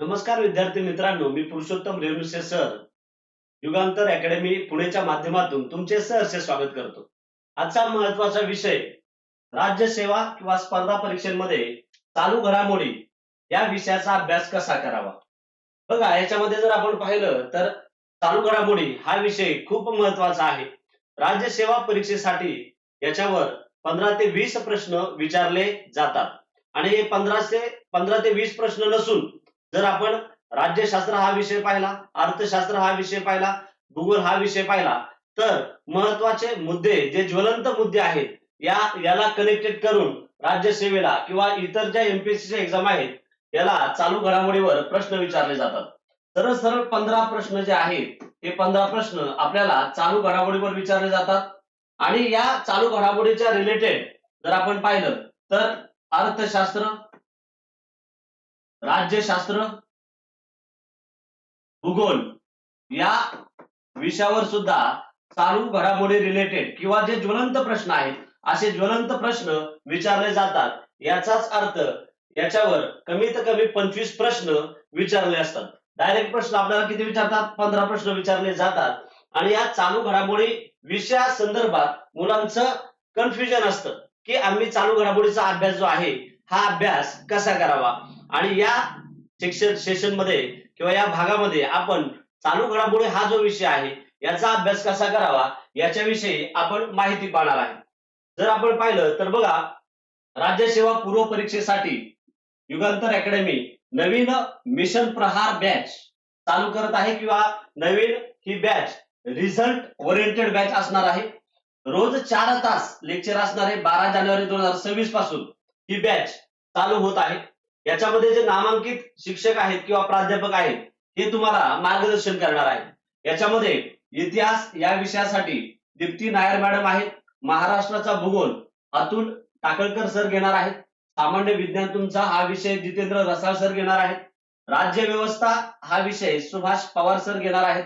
नमस्कार विद्यार्थी मित्रांनो, मी पुरुषोत्तम रेणुसे सर युगांतर अकॅडमी पुणेच्या माध्यमातून तुमचे सहर्ष स्वागत करतो. आजचा महत्त्वाचा विषय राज्यसेवा किंवा स्पर्धा परीक्षांमध्ये चालू घडामोडी या विषयाचा अभ्यास कसा करावा. बघा, याच्यामध्ये जर आपण पाहिलं तर चालू घडामोडी हा विषय खूप महत्त्वाचा आहे. राज्यसेवा परीक्षेसाठी याच्यावर 15 ते 20 प्रश्न विचारले जातात आणि हे 15 ते 20 प्रश्न नसून जर आपण राज्यशास्त्र हा विषय पाहिला, अर्थशास्त्र हा विषय पाहिला, भूगोल हा विषय पाहिला, तर महत्वाचे मुद्दे जे ज्वलंत मुद्दे आहेत याला कनेक्टेड करून राज्यसेवेला किंवा इतर ज्या एमपीएससीच्या एक्झाम आहेत याला चालू घडामोडीवर प्रश्न विचारले जातात. सरळ सरळ 15 प्रश्न जे आहेत हे 15 प्रश्न आपल्याला चालू घडामोडीवर विचारले जातात आणि या चालू घडामोडीच्या रिलेटेड जर आपण पाहिलं तर अर्थशास्त्र, राज्यशास्त्र, भूगोल या विषयावर सुद्धा चालू घडामोडी रिलेटेड किंवा जे ज्वलंत प्रश्न आहेत असे ज्वलंत प्रश्न विचारले जातात. याचाच अर्थ याच्यावर कमीत कमी 25 प्रश्न विचारले असतात. डायरेक्ट प्रश्न आपल्याला किती विचारतात? 15 प्रश्न विचारले जातात आणि या चालू घडामोडी विषया संदर्भात मुलांचं कन्फ्युजन असतं की आम्ही चालू घडामोडीचा अभ्यास जो आहे हा अभ्यास कसा करावा आणि या सेशन मध्ये किंवा या भागामध्ये आपण चालू घडामोडी हा जो विषय आहे याचा अभ्यास कसा करावा याच्याविषयी आपण माहिती पाहणार आहे. जर आपण पाहिलं तर बघा, राज्यसेवा पूर्व परीक्षेसाठी युगांतर अकॅडमी नवीन मिशन प्रहार बॅच चालू करत आहे किंवा नवीन ही बॅच रिझल्ट ओरिएंटेड बॅच असणार आहे. रोज 4 तास लेक्चर असणार आहे. 12 जानेवारी 2026 पासून ही बॅच चालू होत आहे. याच्यामध्ये जे नामांकित शिक्षक आहेत किंवा प्राध्यापक आहेत हे तुम्हाला मार्गदर्शन करणार आहेत. याच्यामध्ये इतिहास या विषयासाठी दीप्ती नायर मॅडम आहेत. महाराष्ट्राचा भूगोल अतुल टाकळकर सर घेणार आहेत. सामान्य विज्ञान तुमचा हा विषय जितेंद्र रसाळ सर घेणार आहेत. राज्य व्यवस्था हा विषय सुभाष पवार सर घेणार आहेत.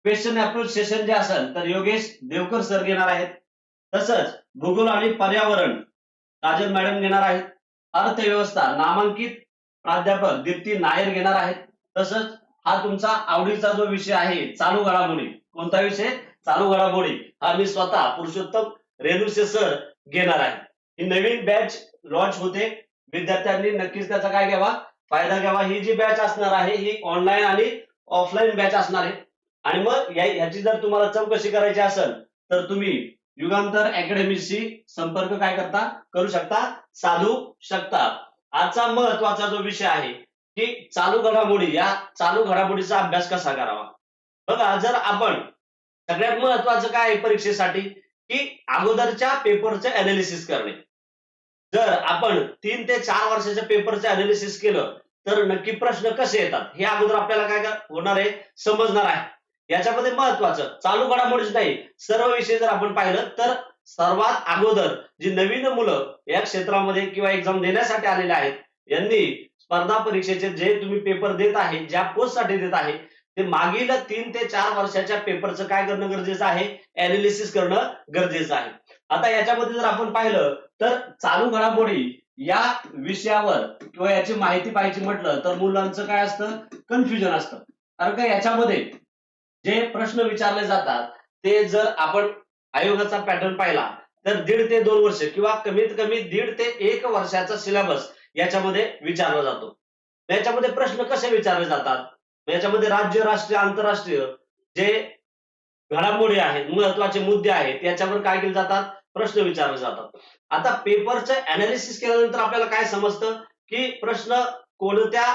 क्वेश्चन अप्रोच सेशन जे असेल तर योगेश देवकर सर घेणार आहेत. तसंच भूगोल आणि पर्यावरण काजल मॅडम घेणार आहेत. अर्थव्यवस्था नामांकित प्राध्यापक दीप्ती नायर घेणार आहेत. तसंच हा तुमचा आवडीचा जो विषय आहे चालू घडामोडी, कोणता विषय? चालू घडामोडी, हा मी स्वतः पुरुषोत्तम रेणुसे सर घेणार आहे. ही नवीन बॅच लॉन्च होते. विद्यार्थ्यांनी नक्कीच त्याचा काय घ्यावा? फायदा घ्यावा. ही जी बॅच असणार आहे ही ऑनलाईन आणि ऑफलाईन बॅच असणार आहे आणि मग याची जर तुम्हाला चौकशी करायची असेल तर तुम्ही युगांतर अकॅडमीशी संपर्क काय करता करू शकता, साधू शकता. आजचा महत्वाचा जो विषय आहे की चालू घडामोडी, या चालू घडामोडीचा अभ्यास कसा करावा. बघा, जर आपण सगळ्यात महत्वाचं काय आहे परीक्षेसाठी की अगोदरच्या पेपरचे अनालिसिस करणे. जर आपण 3 ते 4 वर्षाच्या पेपरचे अनालिसिस केलं तर नक्की प्रश्न कसे येतात हे अगोदर आपल्याला काय होणार आहे, समजणार आहे. याच्यामध्ये महत्वाचं चालू घडामोडीच नाही, सर्व विषय जर आपण पाहिलं तर सर्वात अगोदर जी नवीन मुलं या क्षेत्रामध्ये किंवा एक्झाम देण्यासाठी आलेले आहेत यांनी स्पर्धा परीक्षेचे जे तुम्ही पेपर देत आहे, ज्या पोस्टसाठी देत आहे ते मागील 3 ते 4 वर्षाच्या पेपरचं काय करणं गरजेचं आहे, अनालिसिस करणं गरजेचं आहे. आता याच्यामध्ये जर आपण पाहिलं तर चालू घडामोडी या विषयावर किंवा याची माहिती पाहिजे म्हटलं तर मुलांचं काय असतं, कन्फ्युजन असतं. कारण का याच्यामध्ये जे प्रश्न विचारले जातात ते जर आपण आयोगाचा पॅटर्न पाहिला तर 1.5 ते 2 वर्ष किंवा कमीत कमी 1.5 ते 1 वर्षाचा सिलेबस याच्यामध्ये विचारला जातो. याच्यामध्ये प्रश्न कसे विचारले जातात? याच्यामध्ये राज्य, राष्ट्रीय, आंतरराष्ट्रीय जे घडामोडी आहेत, महत्वाचे मुद्दे आहेत याच्यावर काय केले जातात, प्रश्न विचारले जातात. आता पेपरचं अनालिसिस केल्यानंतर आपल्याला काय समजतं की प्रश्न कोणत्या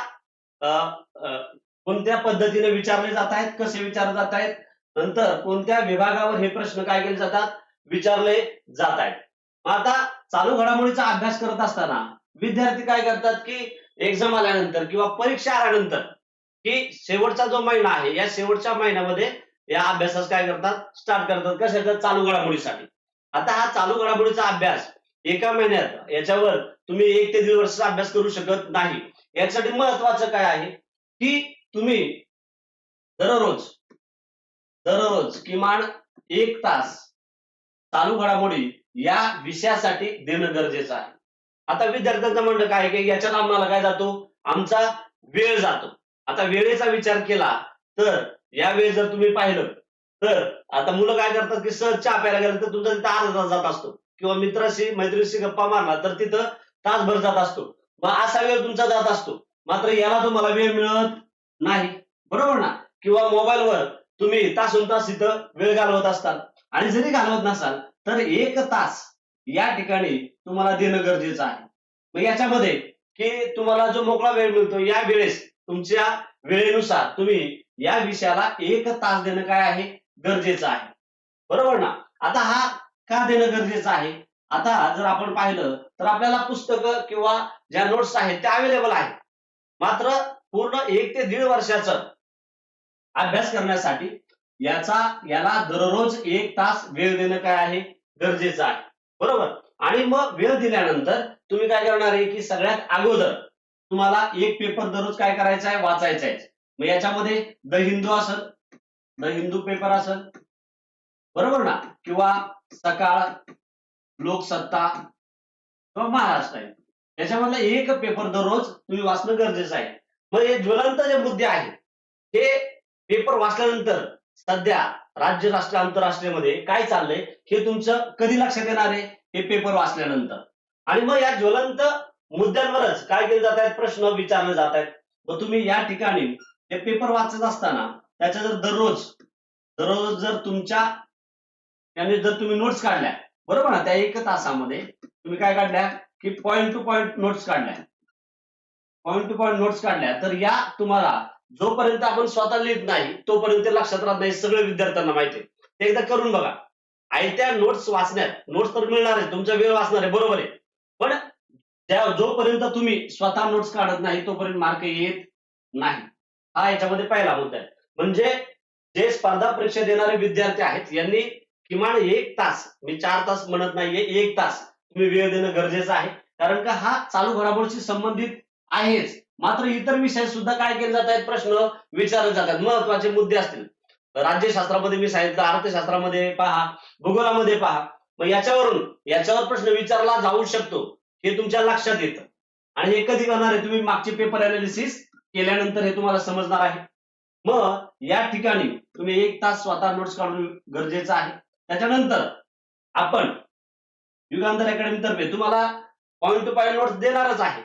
कोणत्या पद्धतीने विचारले जात आहेत, कसे विचारले जात आहेत, नंतर कोणत्या विभागावर हे प्रश्न काय केले जातात, विचारले जात आहेत. आता चालू घडामोडीचा अभ्यास करत असताना विद्यार्थी काय करतात की एक्झाम आल्यानंतर किंवा परीक्षा आल्यानंतर की शेवटचा जो महिना आहे या शेवटच्या महिन्यामध्ये या अभ्यासास काय करतात, स्टार्ट करतात. कशाचा? चालू घडामोडीसाठी. आता हा चालू घडामोडीचा अभ्यास एका महिन्यात याच्यावर तुम्ही 1 ते 1.5 वर्षाचा अभ्यास करू शकत नाही. यासाठी महत्वाचं काय आहे की तुम्ही दररोज किमान 1 तास चालू घडामोडी या विषयासाठी देणं गरजेचं आहे. आता विद्यार्थ्यांचं म्हणणं काय आहे की याच्यात आम्हाला काय जातो, आमचा वेळ जातो. आता वेळेचा विचार केला तर यावेळी जर तुम्ही पाहिलं तर आता मुलं काय करतात की सहज चहा प्यायला गेलं तर तुमचा तिथं अर्धा तास जात असतो किंवा मित्राशी मैत्रिणीशी गप्पा मारला तर तिथं तासभर जात असतो. मग असा वेळ तुमचा जात असतो. मात्र याला तुम्हाला वेळ मिळत नाही, बरोबर ना? किंवा मोबाईलवर तुम्ही तासोन तास इथं वेळ घालवत असतात आणि जरी घालवत नसाल तर 1 तास या ठिकाणी तुम्हाला देणं गरजेचं आहे. मग याच्यामध्ये की तुम्हाला जो मोकळा वेळ मिळतो या वेळेस तुमच्या वेळेनुसार तुम्ही या विषयाला 1 तास देणं काय आहे गरजेचं आहे, बरोबर ना? आता हा का देणं गरजेचं आहे? आता जर आपण पाहिलं तर आपल्याला पुस्तकं किंवा ज्या नोट्स आहेत त्या अवेलेबल आहेत. मात्र पूर्ण 1 ते 1.5 वर्षाचं अभ्यास करण्यासाठी याला दररोज 1 तास वेळ देणं काय आहे गरजेचं आहे, बरोबर? आणि मग वेळ दिल्यानंतर तुम्ही काय करणार आहे की सगळ्यात अगोदर तुम्हाला एक पेपर दररोज काय करायचा आहे वाचायचा आहे. मग याच्यामध्ये द हिंदू असेल, द हिंदू पेपर असेल, बरोबर ना? किंवा सकाळ, लोकसत्ता किंवा महाराष्ट्र आहे. याच्यामधला एक पेपर दररोज तुम्ही वाचणं गरजेचं आहे. मग हे ज्वलंत जे मुद्दे आहेत हे पेपर वाचल्यानंतर सध्या राज्य, राष्ट्र, आंतरराष्ट्रीयमध्ये काय चाललंय हे तुमचं कधी लक्षात येणार आहे? हे पेपर वाचल्यानंतर. आणि मग या ज्वलंत मुद्द्यांवरच काय केले जात आहेत प्रश्न विचारले जात आहेत. मग तुम्ही या ठिकाणी हे पेपर वाचत असताना त्याच्या जर दररोज जर तुमच्या त्याने जर तुम्ही नोट्स काढल्या, बरोबर ना? त्या 1 तासामध्ये तुम्ही काय काढल्या की पॉइंट टू पॉइंट नोट्स काढल्या, पॉइंट टू पॉइंट नोट्स काढल्या तर या तुम्हाला जोपर्यंत आपण स्वतः लिहित नाही तोपर्यंत लक्षात राहत नाही, सगळं विद्यार्थ्यांना माहिती आहे. ते एकदा करून बघा. आयत्या नोट्स वाचण्यात नोट्स तर मिळणार आहे, तुमचा वेळ वाचणार आहे, बरोबर आहे. पण जोपर्यंत तुम्ही स्वतः नोट्स काढत नाही तोपर्यंत मार्क येत नाही. हा याच्यामध्ये पहिला मुद्दा आहे. म्हणजे जे स्पर्धा परीक्षा देणारे विद्यार्थी आहेत यांनी किमान 1 तास, मी 4 तास म्हणत नाहीये, 1 तास तुम्ही वेळ देणं गरजेचं आहे. कारण का हा चालू घडामोडीशी संबंधित आहेच. मात्र इतर विषयात सुद्धा काय केले जात आहेत प्रश्न विचारले जातात. महत्वाचे मुद्दे असतील राज्यशास्त्रामध्ये मी सांगितलं, अर्थशास्त्रामध्ये पहा, भूगोलामध्ये पहा. मग याच्यावर प्रश्न विचारला जाऊ शकतो हे तुमच्या लक्षात येतं. आणि हे कधी करणार आहे तुम्ही मागचे पेपर अनालिसिस केल्यानंतर हे तुम्हाला समजणार आहे. मग या ठिकाणी तुम्ही 1 तास स्वतः नोट्स काढून गरजेचं आहे. त्याच्यानंतर आपण युगांतर अकॅडमी तर्फे तुम्हाला पॉइंट टू पॉइंट नोट्स देणारच आहे.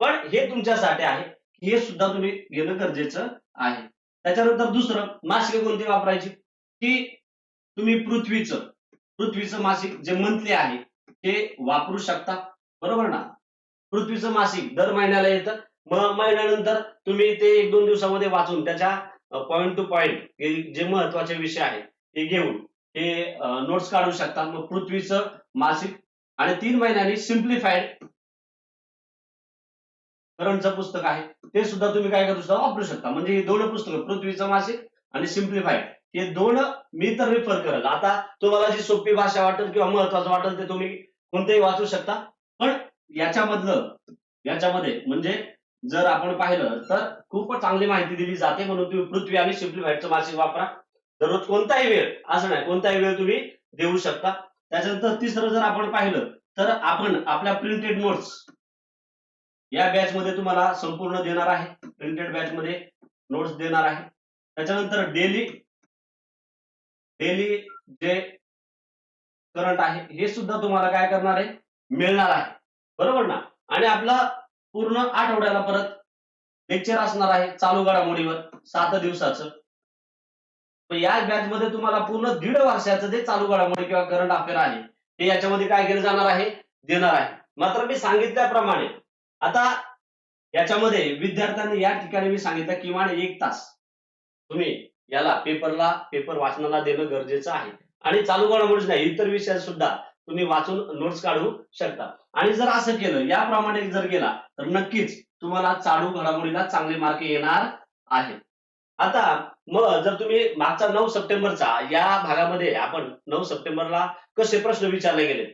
पण हे तुमच्यासाठी आहे, हे सुद्धा तुम्ही घेणं गरजेचं आहे. त्याच्यानंतर दुसरं मासिक कोणती वापरायची की तुम्ही पृथ्वीचं मासिक जे मंथली आहे ते वापरू शकता, बरोबर ना? पृथ्वीचं मासिक दर महिन्याला येतं. मग महिन्यानंतर तुम्ही ते 1-2 दिवसामध्ये वाचून त्याच्या पॉइंट टू पॉइंट जे महत्वाचे विषय आहेत ते घेऊन हे नोट्स काढू शकता. मग पृथ्वीचं मासिक आणि 3 महिन्यांनी सिम्प्लिफाईड करंटचं पुस्तक आहे ते सुद्धा तुम्ही काय करू शकता वापरू शकता. म्हणजे हे 2 पुस्तकं पृथ्वीचं मासिक आणि सिम्प्लिफाईड हे 2 मी तर रेफर करेल. आता तुम्हाला जी सोपी भाषा वाटेल किंवा महत्वाचं वाटेल ते तुम्ही कोणतेही वाचू शकता. पण याच्यामध्ये म्हणजे जर आपण पाहिलं तर खूप चांगली माहिती दिली जाते. म्हणून तुम्ही पृथ्वी आणि सिम्प्लिफाईडचं मासिक वापरा. दररोज कोणताही वेळ असं नाही, कोणताही वेळ तुम्ही देऊ शकता. त्याच्यानंतर तिसरं जर आपण पाहिलं तर आपण आपल्या प्रिंटेड नोट्स या बॅच मध्ये तुम्हाला संपूर्ण देणार आहे. प्रिंटेड बॅच मध्ये नोट्स देणार आहे. त्याच्यानंतर डेली जे करंट आहे हे सुद्धा तुम्हाला काय करणार आहे मिळणार आहे, बरोबर ना? आणि आपला पूर्ण आठवड्याला परत लेक्चर असणार आहे चालू घडामोडीवर 7 दिवसाचं. या बॅच मध्ये तुम्हाला पूर्ण 1.5 वर्षाचं जे चालू घडामोडी किंवा करंट अफेअर आहे ते याच्यामध्ये काय केलं जाणार आहे देणार आहे. मात्र मी सांगितल्याप्रमाणे आता याच्यामध्ये विद्यार्थ्यांनी या ठिकाणी मी सांगितलं किमान 1 तास तुम्ही याला पेपर वाचनाला देणं गरजेचं आहे. आणि चालू घडामोडीच नाही इतर विषयात सुद्धा तुम्ही वाचून नोट्स काढू शकता. आणि जर असं केलं याप्रमाणे जर गेला तर नक्कीच तुम्हाला चालू घडामोडीला चांगले मार्क येणार आहेत. आता मग जर तुम्ही मागचा 9 सप्टेंबरचा या भागामध्ये आपण 9 सप्टेंबरला कसे प्रश्न विचारले गेले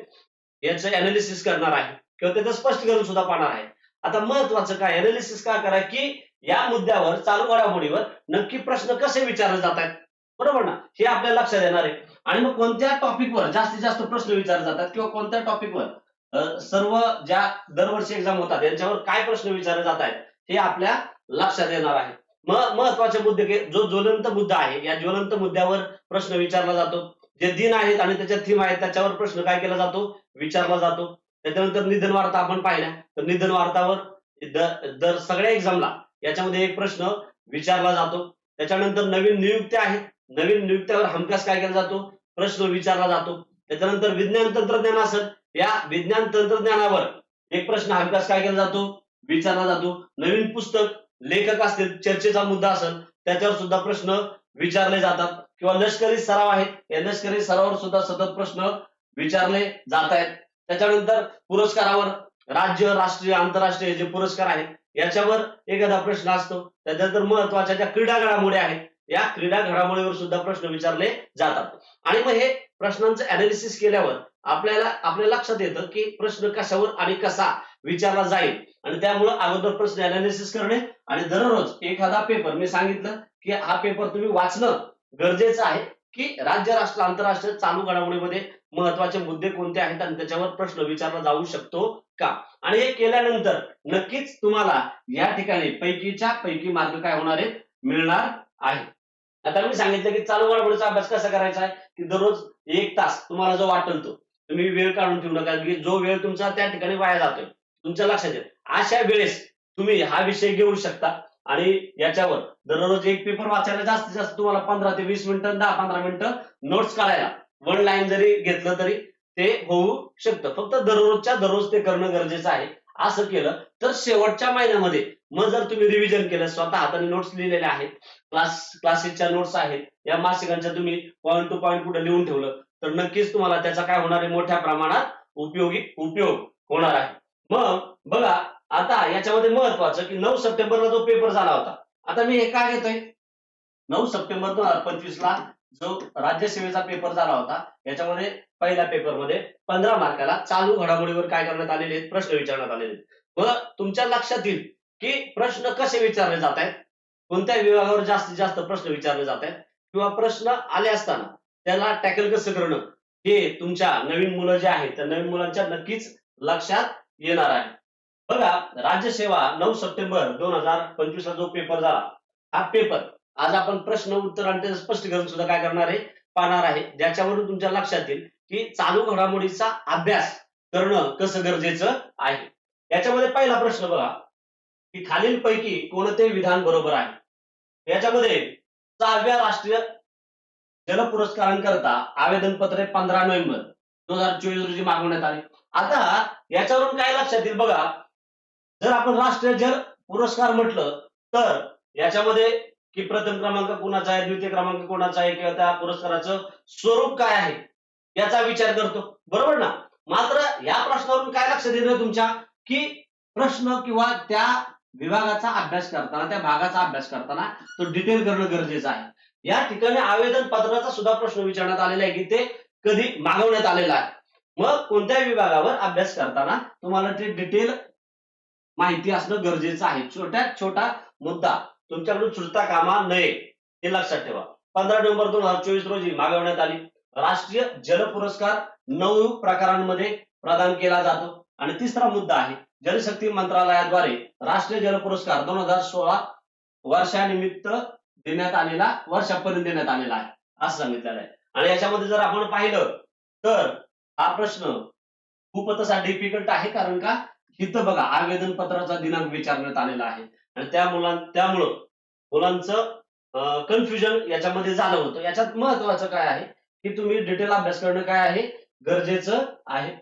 याचं अनालिसिस करणार आहे किंवा त्याचं स्पष्टीकरण सुद्धा पाहणार आहे. आता महत्वाचं काय अनालिसिस का करा की या मुद्द्यावर चालू घडामोडीवर नक्की प्रश्न कसे विचारले जात आहेत, बरोबर ना? हे आपल्याला लक्षात येणार आहे. आणि मग कोणत्या टॉपिकवर जास्तीत जास्त प्रश्न विचारले जातात किंवा कोणत्या टॉपिकवर सर्व ज्या दरवर्षी एक्झाम होतात यांच्यावर काय प्रश्न विचारले जात आहेत हे आपल्या लक्षात येणार आहे. महत्वाचे मुद्दे जो ज्वलंत मुद्दा आहे, या ज्वलंत मुद्द्यावर प्रश्न विचारला जातो. जे दिन आहेत आणि त्याच्या थीम आहेत त्याच्यावर प्रश्न काय केला जातो, विचारला जातो. त्याच्यानंतर निधन वार्ता आपण पाहिल्या, तर निधन वार्तावर दर सगळ्या एक्झामला याच्यामध्ये एक प्रश्न विचारला जातो. त्याच्यानंतर नवीन नियुक्त्या आहेत, नवीन नियुक्त्यावर हमखास काय केला जातो, प्रश्न विचारला जातो. त्याच्यानंतर विज्ञान तंत्रज्ञान असेल, या विज्ञान तंत्रज्ञानावर एक प्रश्न हमखास काय केला जातो, विचारला जातो. नवीन पुस्तक, लेखक असतील, चर्चेचा मुद्दा असेल त्याच्यावर सुद्धा प्रश्न विचारले जातात. किंवा लष्करी सराव आहेत, या लष्करी सरावावर सुद्धा सतत प्रश्न विचारले जात आहेत. त्याच्यानंतर पुरस्कारावर राज्य, राष्ट्रीय, आंतरराष्ट्रीय जे पुरस्कार आहेत याच्यावर एखादा प्रश्न असतो. त्याच्यानंतर महत्वाच्या ज्या क्रीडा घडामोडी आहेत, या क्रीडा घडामोडीवर सुद्धा प्रश्न विचारले जातात. आणि मग हे प्रश्नांचं अनालिसिस केल्यावर आपल्या लक्षात येतं की प्रश्न कशावर आणि कसा विचारला जाईल. आणि त्यामुळे अगोदर प्रश्न अनालिसिस करणे आणि दररोज एखादा पेपर, मी सांगितलं की हा पेपर तुम्ही वाचणं गरजेचं आहे, की राज्य, राष्ट्र, आंतरराष्ट्रीय चालू घडामोडीमध्ये महत्वाचे मुद्दे कोणते आहेत आणि त्याच्यावर प्रश्न विचारला जाऊ शकतो का. आणि हे केल्यानंतर नक्कीच तुम्हाला या ठिकाणी पैकीच्या पैकी मार्क काय होणार आहेत, मिळणार आहे. आता मी सांगितलं की चालू घडामोडीचा अभ्यास कसा करायचा आहे, की दररोज 1 तास तुम्हाला जो वाटेल तो तुम्ही वेळ काढून ठेवू नका, की जो वेळ तुमचा त्या ठिकाणी वाया जातोय तुमच्या लक्षात येईल. अशा वेळेस तुम्ही हा विषय घेऊ शकता आणि याच्यावर दररोज एक पेपर वाचायला जास्तीत जास्त तुम्हाला 15 ते 20 मिनिटं, 10-15 मिनिटं नोट्स काढायला, 1 लाईन जरी घेतलं तरी ते होऊ शकतं. फक्त दररोजच्या दररोज ते करणं गरजेचं आहे. असं केलं तर शेवटच्या महिन्यामध्ये मग जर तुम्ही रिव्हिजन केलं, स्वतः हाताने नोट्स लिहिलेल्या आहेत, क्लासेसच्या नोट्स आहेत, या मासिकांच्या तुम्ही पॉईंट टू पॉईंट कुठे लिहून ठेवलं तर नक्कीच तुम्हाला त्याचा काय होणार आहे, मोठ्या प्रमाणात उपयोग होणार आहे. मग बघा, आता याच्यामध्ये महत्वाचं की 9 सप्टेंबरला जो पेपर झाला होता, आता मी हे काय घेतोय, 9 सप्टेंबर 2025 ला जो राज्यसेवेचा पेपर झाला होता, याच्यामध्ये पहिल्या पेपरमध्ये 15 मार्काला चालू घडामोडीवर काय करण्यात आलेले आहेत, प्रश्न विचारण्यात आलेले आहेत. मग तुमच्या लक्षात येईल की प्रश्न कसे विचारले जात आहेत, कोणत्या विभागावर जास्तीत जास्त प्रश्न विचारले जात आहेत, किंवा प्रश्न आले असताना त्याला टॅकल कसं करणं, हे तुमच्या नवीन मुलं जे आहेत त्या नवीन मुलांच्या नक्कीच लक्षात येणार आहे. बघा, राज्यसेवा 9 सप्टेंबर 2025 ला जो पेपर झाला, हा पेपर आज आपण प्रश्न उत्तर आणि त्याचं स्पष्टीकरण सुद्धा काय करणार आहे, पाहणार आहे, ज्याच्यावरून तुमच्या लक्षात येईल की चालू घडामोडीचा अभ्यास करणं कसं गरजेचं आहे. याच्यामध्ये पहिला प्रश्न बघा की खालीलपैकी कोणते विधान बरोबर आहे. याच्यामध्ये 6व्या राष्ट्रीय जल पुरस्कारांकरता आवेदन पत्रे 15 नोव्हेंबर 2024 रोजी मागवण्यात आले. आता याच्यावरून काय लक्षात येईल बघा, जर आपण राष्ट्रीय जल पुरस्कार म्हटलं तर याच्यामध्ये की प्रथम क्रमांक कोणाचा आहे, द्वितीय क्रमांक कोणाचा आहे, किंवा त्या पुरस्काराचं स्वरूप काय आहे याचा विचार करतो, बरोबर ना. मात्र या प्रश्नावरून काय लक्षात येईल तुमच्या, की प्रश्न किंवा त्या विभागाचा अभ्यास करताना, त्या भागाचा अभ्यास करताना तो डिटेल करणं गरजेचं आहे. या ठिकाणी आवेदन पत्राचा सुद्धा प्रश्न विचारण्यात आलेला आहे की ते कधी मागवण्यात आलेला आहे. मग कोणत्या विभागावर अभ्यास करताना तुम्हाला ते डिटेल माहिती असणं गरजेचं आहे. छोट्यात छोटा मुद्दा तुमच्याकडून सुटता कामा नये, हे लक्षात ठेवा. 15 नोव्हेंबर 2024 रोजी मागवण्यात आली. राष्ट्रीय जल पुरस्कार 9 प्रकारांमध्ये प्रदान केला जातो. आणि तिसरा मुद्दा आहे, जलशक्ती मंत्रालयाद्वारे राष्ट्रीय जल पुरस्कार 2016 वर्षानिमित्त देण्यात आलेला, वर्षापर्यंत देण्यात आलेला आहे असं सांगितलेलं आहे. आणि याच्यामध्ये जर आपण पाहिलं तर हा प्रश्न खूप तसा डिफिकल्ट आहे, कारण का इथं बघा आवेदन पत्राचा दिनांक विचारण्यात आलेला आहे आणि त्यामुळं मुलांचं कन्फ्युजन याच्यामध्ये झालं होतं. याच्यात महत्वाचं काय आहे की तुम्ही डिटेल अभ्यास करणं काय आहे, गरजेचं आहे.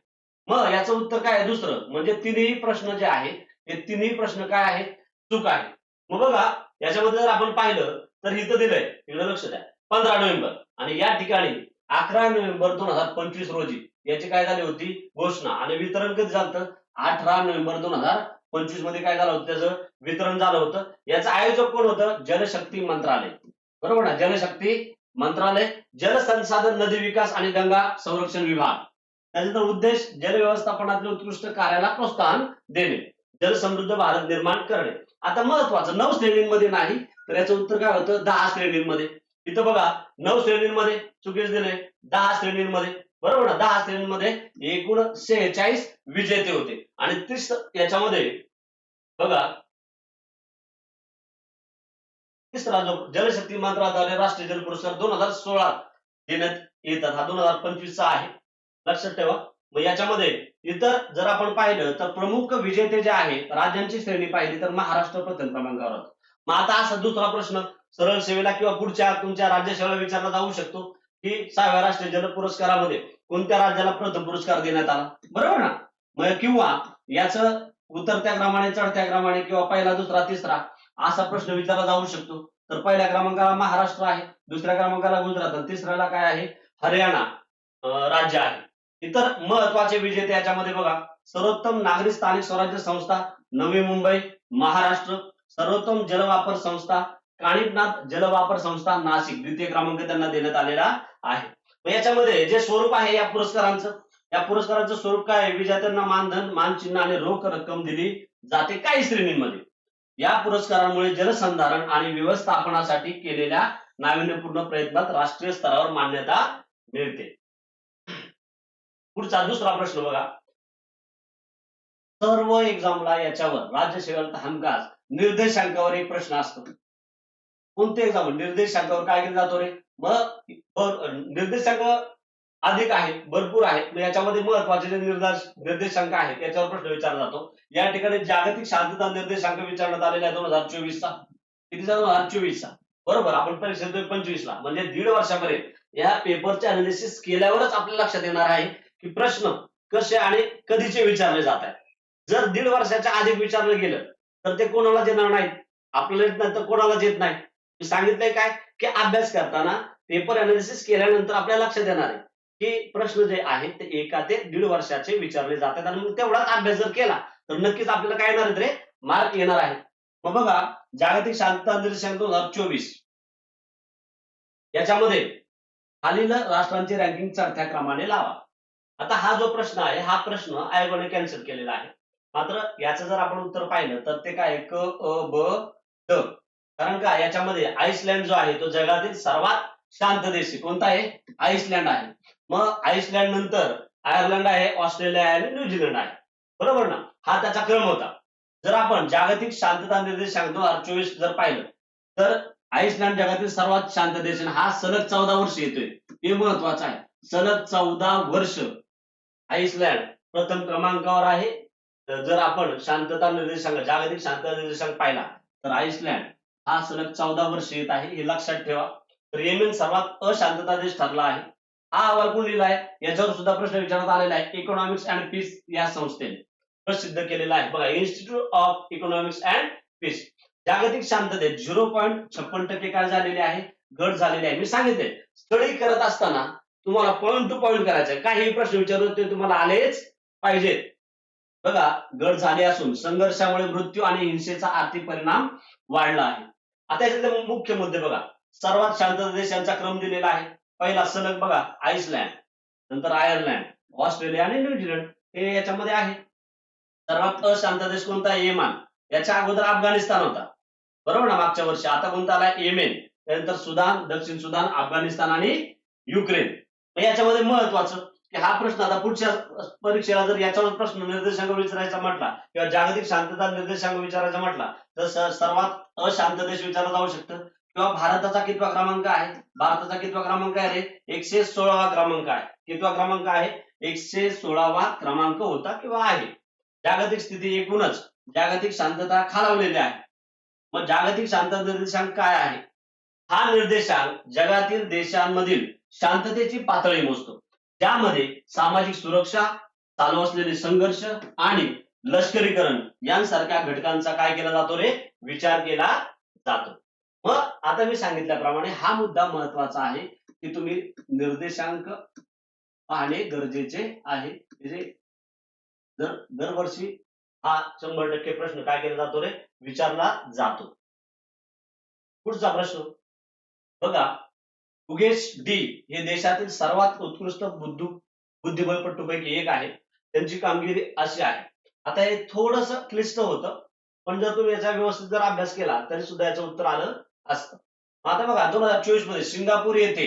मग याचं उत्तर काय आहे, दुसरं म्हणजे तिन्ही प्रश्न जे आहेत हे तिन्ही प्रश्न काय आहेत, चूक आहे. मग बघा याच्यामध्ये जर आपण पाहिलं तर इथं दिलंय, इकडे लक्ष द्या, 15 नोव्हेंबर, आणि या ठिकाणी 11 नोव्हेंबर 2025 रोजी याची काय झाली होती, घोषणा, आणि वितरण कधी झालं, 18 नोव्हेंबर 2025 मध्ये काय झालं होतं, त्याचं वितरण झालं होतं. याचं आयोजक कोण होतं, जलशक्ती मंत्रालय, बरोबर ना, जलशक्ती मंत्रालय, जलसंसाधन, नदी विकास आणि गंगा संरक्षण विभाग. त्याचा उद्देश जल व्यवस्थापनातील उत्कृष्ट कार्याला प्रोत्साहन देणे, जलसमृद्ध भारत निर्माण करणे. आता महत्वाचं 9 श्रेणींमध्ये नाही, तर याचं उत्तर काय होतं, 10 श्रेणींमध्ये. इथं बघा 9 श्रेणींमध्ये चुकीच दिले, 10 श्रेणींमध्ये, बरोबर ना. 10 श्रेणींमध्ये एकूण 46 विजेते होते. आणि 30 याच्यामध्ये बघा तिसरा जो जलशक्ती मंत्रालयाद्वारे राष्ट्रीय जल पुरस्कार 2016 देण्यात येतात, हा 2025 चा आहे, लक्षात ठेवा. मग याच्यामध्ये इतर जर आपण पाहिलं तर प्रमुख विजेते जे आहेत राज्यांची श्रेणी पाहिली तर महाराष्ट्र प्रथम क्रमांकावर होतं. मग आता असा दुसरा प्रश्न सरळ सेवेला किंवा पुढच्या तुमच्या राज्यसेवेला विचारला जाऊ शकतो की 6व्या राष्ट्रीय जल पुरस्कारामध्ये कोणत्या राज्याला प्रथम पुरस्कार देण्यात आला, बरोबर ना. मग किंवा याचं उतरत्या क्रमाने चढत्या क्रमाने किंवा पहिला दुसरा तिसरा असा प्रश्न विचारला जाऊ शकतो. तर पहिल्या क्रमांकाला महाराष्ट्र आहे, दुसऱ्या क्रमांकाला गुजरात आणि तिसऱ्याला काय आहे, हरियाणा राज्य आहे. इतर महत्वाचे विजेते याच्यामध्ये बघा, सर्वोत्तम नागरी स्थानिक स्वराज्य संस्था नवी मुंबई महाराष्ट्र, सर्वोत्तम जलवापर संस्था कानिपनाथ जलवापर संस्था नाशिक, द्वितीय क्रमांक त्यांना देण्यात आलेला आहे. मग याच्यामध्ये जे स्वरूप आहे या पुरस्काराचं स्वरूप काय आहे, विजेत्यांना मानधन मानचिन्ह आणि रोख रक्कम दिली जाते काही श्रेणींमध्ये. या पुरस्कारामुळे जलसंधारण आणि व्यवस्थापनासाठी केलेल्या नाविन्यपूर्ण प्रयत्नात राष्ट्रीय स्तरावर मान्यता मिळते. पुढचा दुसरा प्रश्न बघा, सर्व एक्झामला याच्यावर राज्यसेवेला हमखास निर्देशांकावर एक प्रश्न असतो. कोणते एक्झाम निर्देशांकावर काय केलं जातो रे, मग निर्देशांक अधिक आहेत, भरपूर आहेत. मग याच्यामध्ये महत्वाचे जे निर्देशांक आहेत याच्यावर प्रश्न विचारला जातो. या ठिकाणी जागतिक शांतता निर्देशांक विचारण्यात आलेला आहे 2024 चा. कितीचा, 2024 चा, बरोबर. आपण परीक्षा देतोय 25 ला, म्हणजे 1.5 वर्षापर्यंत या पेपरचे अनालिसिस केल्यावरच आपल्या लक्षात येणार आहे की प्रश्न कसे आणि कधीचे विचारले जात आहेत. जर 1.5 वर्षाच्या आधी विचारलं गेलं तर ते कोणालाच येणार नाही, आपल्याला येत नाही तर कोणालाच येत नाही. मी सांगितलंय काय की अभ्यास करताना पेपर अनालिसिस केल्यानंतर आपल्या लक्षात येणार आहे की प्रश्न जे आहेत ते 1 ते 1.5 वर्षाचे विचारले जातात आणि मग तेवढाच अभ्यास जर केला तर नक्कीच आपल्याला काय येणार रे, मार्क येणार आहे. मग बघा, जागतिक शांतता निर्देशांक 2024 याच्यामध्ये खालील राष्ट्रांची रँकिंग चढत्या क्रमाने लावा. आता हा जो प्रश्न आहे हा प्रश्न आयोगाने कॅन्सल केलेला आहे. मात्र याचं जर आपण उत्तर पाहिलं तर ते काय, क अ ब ड. कारण का याच्यामध्ये आइसलँड जो आहे तो जगातील सर्वात शांत देश कोणता आहे, आइसलँड आहे. मग आइसलँड नंतर आयर्लंड आहे, ऑस्ट्रेलिया आहे आणि न्यूझीलंड आहे, बरोबर ना. हा त्याचा क्रम होता. जर आपण जागतिक शांतता निर्देशांक 2024 जर पाहिलं तर आइसलँड जगातील सर्वात शांत देश आणि हा सलग 14 वर्ष येतोय, हे महत्वाचं आहे. सलग 14 वर्ष आइसलँड प्रथम क्रमांकावर आहे. जर आपण शांतता निर्देशांक जागतिक शांतता निर्देशांक पाहिला तर आइसलँड हा सलग 14 वर्ष येत आहे, हे लक्षात ठेवा. तर येमेन सर्वात अशांतता देश ठरला आहे. हा अहवाल कोण लिहिला आहे, याच्यावर सुद्धा प्रश्न विचारण्यात आलेला आहे. इकॉनॉमिक्स अँड पीस या संस्थेने प्रसिद्ध केलेला आहे. बघा, institute of economics and peace. जागतिक शांततेत 0.56% काय झालेले आहे, घट झालेली आहे. मी सांगितले स्टडी करत असताना तुम्हाला पॉइंट टू पॉइंट करायचं, काही प्रश्न विचारले ते तुम्हाला आलेच पाहिजेत. बघा, घट झाली असून संघर्षामुळे मृत्यू आणि हिंसेचा आर्थिक परिणाम वाढला आहे. आता याच्यातले मुख्य मुद्दे बघा, सर्वात शांत देशांचा क्रम दिलेला आहे. पहिला सलग बघा आइसलँड, नंतर आयर्लंड, ऑस्ट्रेलिया आणि न्यूझीलंड हे याच्यामध्ये आहे. सर्वात अशांत देश कोणता आहे, येमान. याच्या अगोदर अफगाणिस्तान होता, बरोबर ना, मागच्या वर्षी. आता कोणता आला, येमेन. त्यानंतर सुदान, दक्षिण सुदान, अफगाणिस्तान आणि युक्रेन. याच्यामध्ये महत्वाचं की हा प्रश्न आता पुढच्या परीक्षेला जर याच्यावर प्रश्न निर्देशांक विचारायचा म्हटला किंवा जागतिक शांतता निर्देशांक विचारायचा म्हटला तर सर्वात अशांत देश विचारला जाऊ शकतं. किंवा भारताचा कितवा क्रमांक आहे, भारताचा कितवा क्रमांक आहे रे, 116वा क्रमांक आहे. कितवा क्रमांक आहे, 116वा क्रमांक होता किंवा आहे. जागतिक स्थिती एकूणच जागतिक शांतता खालावलेली आहे. मग जागतिक शांतता निर्देशांक काय आहे, हा निर्देशांक जगातील देशांमधील शांततेची पातळी मोजतो, ज्यामध्ये सामाजिक सुरक्षा, चालू असलेले संघर्ष आणि लष्करीकरण यांसारख्या घटकांचा काय केला जातो रे, विचार केला जातो. मग आता मी सांगितल्याप्रमाणे हा मुद्दा महत्वाचा आहे की तुम्ही निर्देशांक पाहणे गरजेचे आहे. म्हणजे दरवर्षी हा 100% प्रश्न काय केला जातो रे, विचारला जातो. पुढचा प्रश्न बघा, गुगेश डी हे देशातील सर्वात उत्कृष्ट बुद्धिबळपटूपैकी एक आहे. त्यांची कामगिरी अशी आहे. आता हे थोडस क्लिष्ट होतं, पण जर तुम्ही याचा व्यवस्थित जर अभ्यास केला तरी सुद्धा याचं उत्तर आलं असतं. आता बघा, 2024 मध्ये सिंगापूर येथे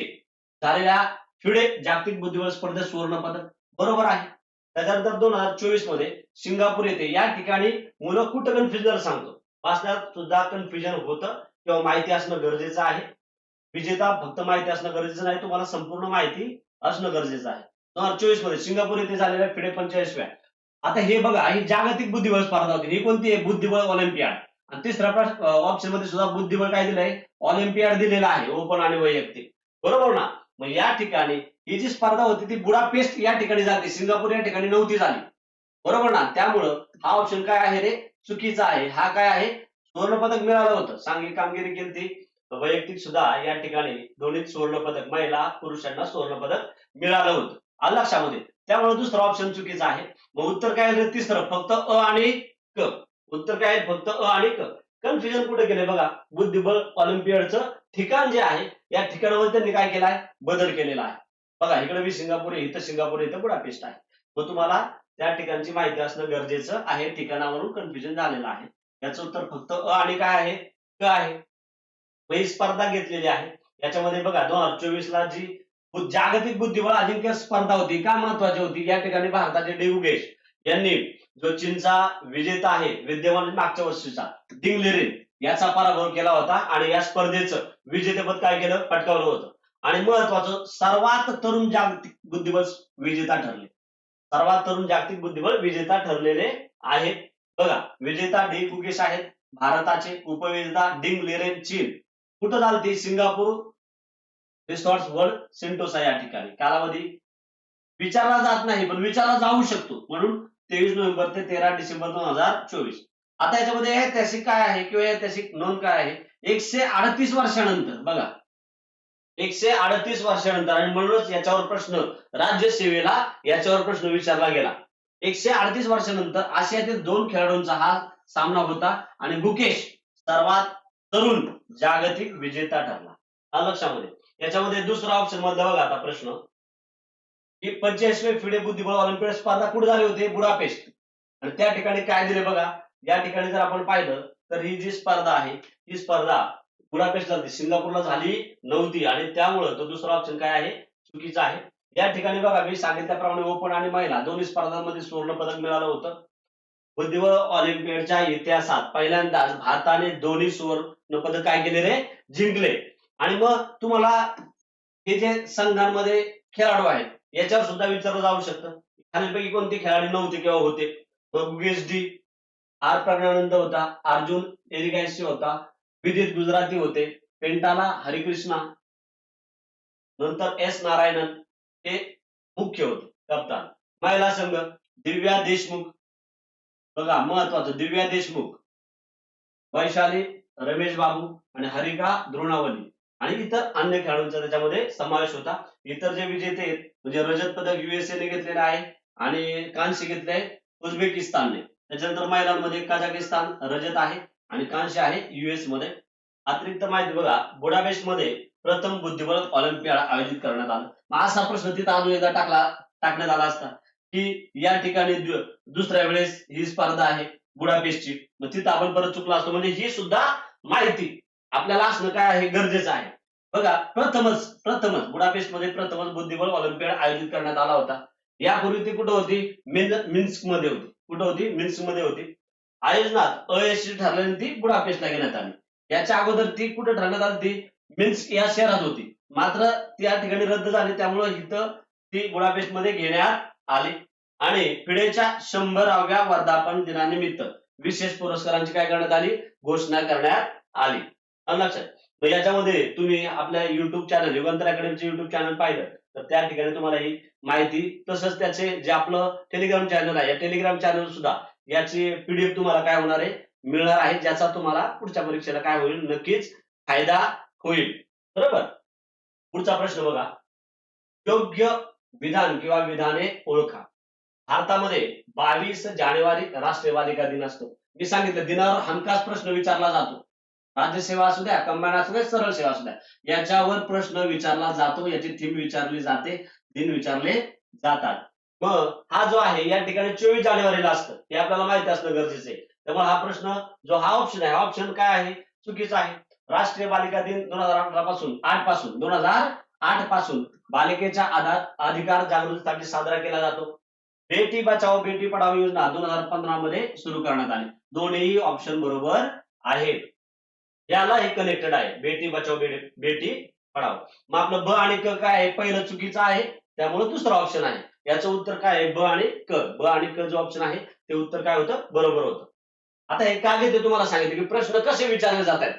झालेल्या फिडे जागतिक बुद्धिबळ स्पर्धेत सुवर्ण पदक, बरोबर आहे. त्याच्यानंतर 2024 मध्ये सिंगापूर येथे या ठिकाणी मुलं कुठं कन्फ्युजन सांगतो, वाचण्यात सुद्धा कन्फ्युजन होतं, किंवा माहिती असणं गरजेचं आहे. विजेता फक्त माहिती असणं गरजेचं नाही, तुम्हाला संपूर्ण माहिती असणं गरजेचं आहे. 2024 मध्ये सिंगापूर येथे झालेल्या FIDE 45व्या. आता हे बघा, ही जागतिक बुद्धिबळ स्पर्धा होती. ही कोणती आहे? बुद्धिबळ ऑलिम्पियाड. आणि तिसऱ्या ऑप्शन मध्ये सुद्धा बुद्धिबळ काय दिलंय? ऑलिम्पियाड दिलेला आहे, ओपन आणि वैयक्तिक. बरोबर ना? मग या ठिकाणी ही जी स्पर्धा होती ती बुडापेस्ट या ठिकाणी झाली, सिंगापूर या ठिकाणी नव्हती झाली. बरोबर ना? त्यामुळं हा ऑप्शन काय आहे रे? चुकीचा आहे. हा काय आहे? सुवर्ण पदक मिळालं होतं, चांगली कामगिरी केली ती. वैयक्तिक सुद्धा या ठिकाणी दोन्हीत सुवर्ण पदक, महिला पुरुषांना सुवर्ण पदक मिळालं होतं. आलं लक्षामध्ये? त्यामुळे दुसरा ऑप्शन चुकीचा आहे. मग उत्तर काय आहे? तिसरं फक्त अ आणि क. उत्तर काय आहे? फक्त अ आणि क. कन्फ्युजन कुठे केलंय बघा, बुद्धिबळ ऑलिम्पियाडचं ठिकाण जे आहे या ठिकाणावर त्यांनी काय केलाय? बदल केलेला आहे. बघा, इकडे बी सिंगापूर आहे, इथं सिंगापूर आहे, इथं बुडापेस्ट आहे. मग तुम्हाला त्या ठिकाणची माहिती असणं गरजेचं आहे. ठिकाणावरून कन्फ्युजन झालेलं आहे. याचं उत्तर फक्त अ आणि काय आहे? क आहे. ही स्पर्धा घेतलेली आहे. याच्यामध्ये बघा 2024 ला जी जागतिक बुद्धिबळ अजिंक्य स्पर्धा होती, का महत्वाची होती? या ठिकाणी भारताचे डी गुगेश यांनी जो चीनचा विजेता आहे, विद्यमान मागच्या वर्षीचा डिंग लिरेन याचा पराभव केला होता आणि या स्पर्धेचं विजेतेपद काय केलं? पटकावलं होतं. आणि महत्वाचं, सर्वात तरुण जागतिक बुद्धिबळ विजेता ठरले. सर्वात तरुण जागतिक बुद्धिबळ विजेता ठरलेले आहेत. बघा, विजेता डी गुगेश आहेत भारताचे, उपविजेता डिंग लिरेन चीन. कुठं झालं ते? सिंगापूर रिसॉर्ट्स वर्ल्ड सेंटोसा या ठिकाणी. कालावधी विचारला जात नाही, पण विचारला जाऊ शकतो, म्हणून 23 नोव्हेंबर ते 13 डिसेंबर 2024. आता याच्यामध्ये ऐतिहासिक काय आहे किंवा ऐतिहासिक नोंद काय आहे? 138 वर्षानंतर, बघा 138 वर्षानंतर, आणि म्हणूनच याच्यावर प्रश्न राज्यसेवेला याच्यावर प्रश्न विचारला गेला. 138 वर्षानंतर आशियातील 2 खेळाडूंचा हा सामना होता आणि गुकेश सर्वात तरुण जागतिक विजेता ठरला. आलं लक्षामध्ये? याच्यामध्ये दुसरा ऑप्शन मध्ये बघा आता प्रश्न, की 45वे फिडे बुद्धिबळ ऑलिम्पियाड स्पर्धा कुठे झाली होती? बुडापेस्ट. आणि त्या ठिकाणी काय दिले बघा, या ठिकाणी जर आपण पाहिलं तर ही जी स्पर्धा आहे ही स्पर्धा बुडापेस्ट झाली, सिंगापूरला झाली नव्हती, आणि त्यामुळं तो दुसरा ऑप्शन काय आहे? चुकीचा आहे. या ठिकाणी बघा, मी सांगितल्याप्रमाणे ओपन आणि महिला दोन्ही स्पर्धांमध्ये सुवर्ण पदक मिळालं होतं. बुद्धिबळ ऑलिम्पियाडच्या इतिहासात पहिल्यांदाच भारताने दोन्ही सुवर्ण पदक काय केले रे? जिंकले. आणि मग तुम्हाला हे जे संघांमध्ये खेळाडू आहेत याच्यावर सुद्धा विचारलं जाऊ शकतं, खालीलपैकी कोणते खेळाडू नव्हते किंवा होते? गुगेश डी, आर प्रज्ञानंद होता, अर्जुन एरिगायसी होता, विदित गुजराती होते, पेंटाला हरिकृष्णा, नंतर एस नारायणन हे मुख्य होते कप्तान. महिला संघ दिव्या देशमुख, बघा महत्वाचं, दिव्या देशमुख, वैशाली रमेश बाबू आणि हरिका द्रोणावली, आणि इतर अन्य खेळाडूंचा त्याच्यामध्ये समावेश होता. इतर जे विजेते आहेत, म्हणजे रजत पदक युएसए ने घेतलेलं आहे आणि कांस्य घेतलंय उझबेकिस्तानने. त्याच्यानंतर महिलांमध्ये कझाकिस्तान रजत आहे आणि कांस्य आहे युएस मध्ये. अतिरिक्त माहिती बघा, बुडापेस्ट मध्ये प्रथम बुद्धिबळ ऑलिम्पियाड आयोजित करण्यात आलं. मग असा प्रश्न तिथं अजून एकदा टाकण्यात आला असता, की या ठिकाणी दुसऱ्या वेळेस ही स्पर्धा आहे बुडापेस्टची, मग तिथं आपण परत चुकलो असतो. म्हणजे ही सुद्धा माहिती आपल्याला असणं काय आहे? गरजेचं आहे. बघा, प्रथमच बुडापेस्ट मध्ये प्रथमच बुद्धिबळ ऑलिम्पियाड आयोजित करण्यात आला होता. यापूर्वी ती कुठं होती? मिन्स्क मध्ये होती. कुठं होती? मिन्स्क मध्ये होती. आयोजनात अयशस्वी ठरल्याने ती बुडापेस्टला घेण्यात आली. याच्या अगोदर ती कुठं ठरण्यात आली? ती मिन्स्क या शहरात होती, मात्र त्या ठिकाणी रद्द झाली, त्यामुळे इथं ती बुडापेस्ट मध्ये घेण्यात आली. आणि फिडेच्या 100व्या वर्धापन दिनानिमित्त विशेष पुरस्कारांची काय करण्यात आली? घोषणा करण्यात आली. आलं लक्षात? तर याच्यामध्ये तुम्ही आपल्या युट्यूब चॅनल युगांतर अकॅडमीचे युट्यूब चॅनल पाहिलं तर त्या ठिकाणी तुम्हाला ही माहिती, तसंच त्याचे जे आपलं टेलिग्राम चॅनल आहे, या टेलिग्राम चॅनल सुद्धा याची पीडीएफ तुम्हाला काय होणार आहे? मिळणार आहे, ज्याचा तुम्हाला पुढच्या परीक्षेला काय होईल? नक्कीच फायदा होईल. बरोबर? पुढचा प्रश्न बघा, योग्य विधान किंवा विधाने ओळखा. भारतामध्ये 22 जानेवारी राष्ट्रीय बालिका दिन असतो. मी सांगितलं, दिनावर हमखास प्रश्न विचारला जातो. राज्यसेवा असू द्या, कंबाईन असू द्या, सरळ सेवा असू द्या, याच्यावर प्रश्न विचारला जातो, याची थीम विचारली जाते, दिन विचारले जातात. मग हा जो आहे या ठिकाणी 24 जानेवारीला असतं, हे आपल्याला माहिती असणं गरजेचं आहे. त्यामुळे हा प्रश्न जो हा ऑप्शन आहे, हा ऑप्शन काय आहे? चुकीचा आहे. राष्ट्रीय बालिका दिन 2008 पासून बालिकेच्या अधिकार जागृतीसाठी साजरा केला जातो. बेटी बचाओ बेटी पढाओ योजना 2015 मध्ये सुरू करण्यात आली. दोन्ही ऑप्शन बरोबर आहेत. याला हे कनेक्टेड आहे, बेटी बचाओ बेटी पढाओ. मग आपलं ब आणि क काय आहे, पहिलं चुकीचं आहे, त्यामुळे दुसरा ऑप्शन आहे. याचं उत्तर काय आहे, ब आणि क. ब आणि क जो ऑप्शन आहे ते उत्तर काय होतं, बरोबर होतं. आता हे का घेते तुम्हाला सांगितलं की प्रश्न कसे विचारले जात आहेत,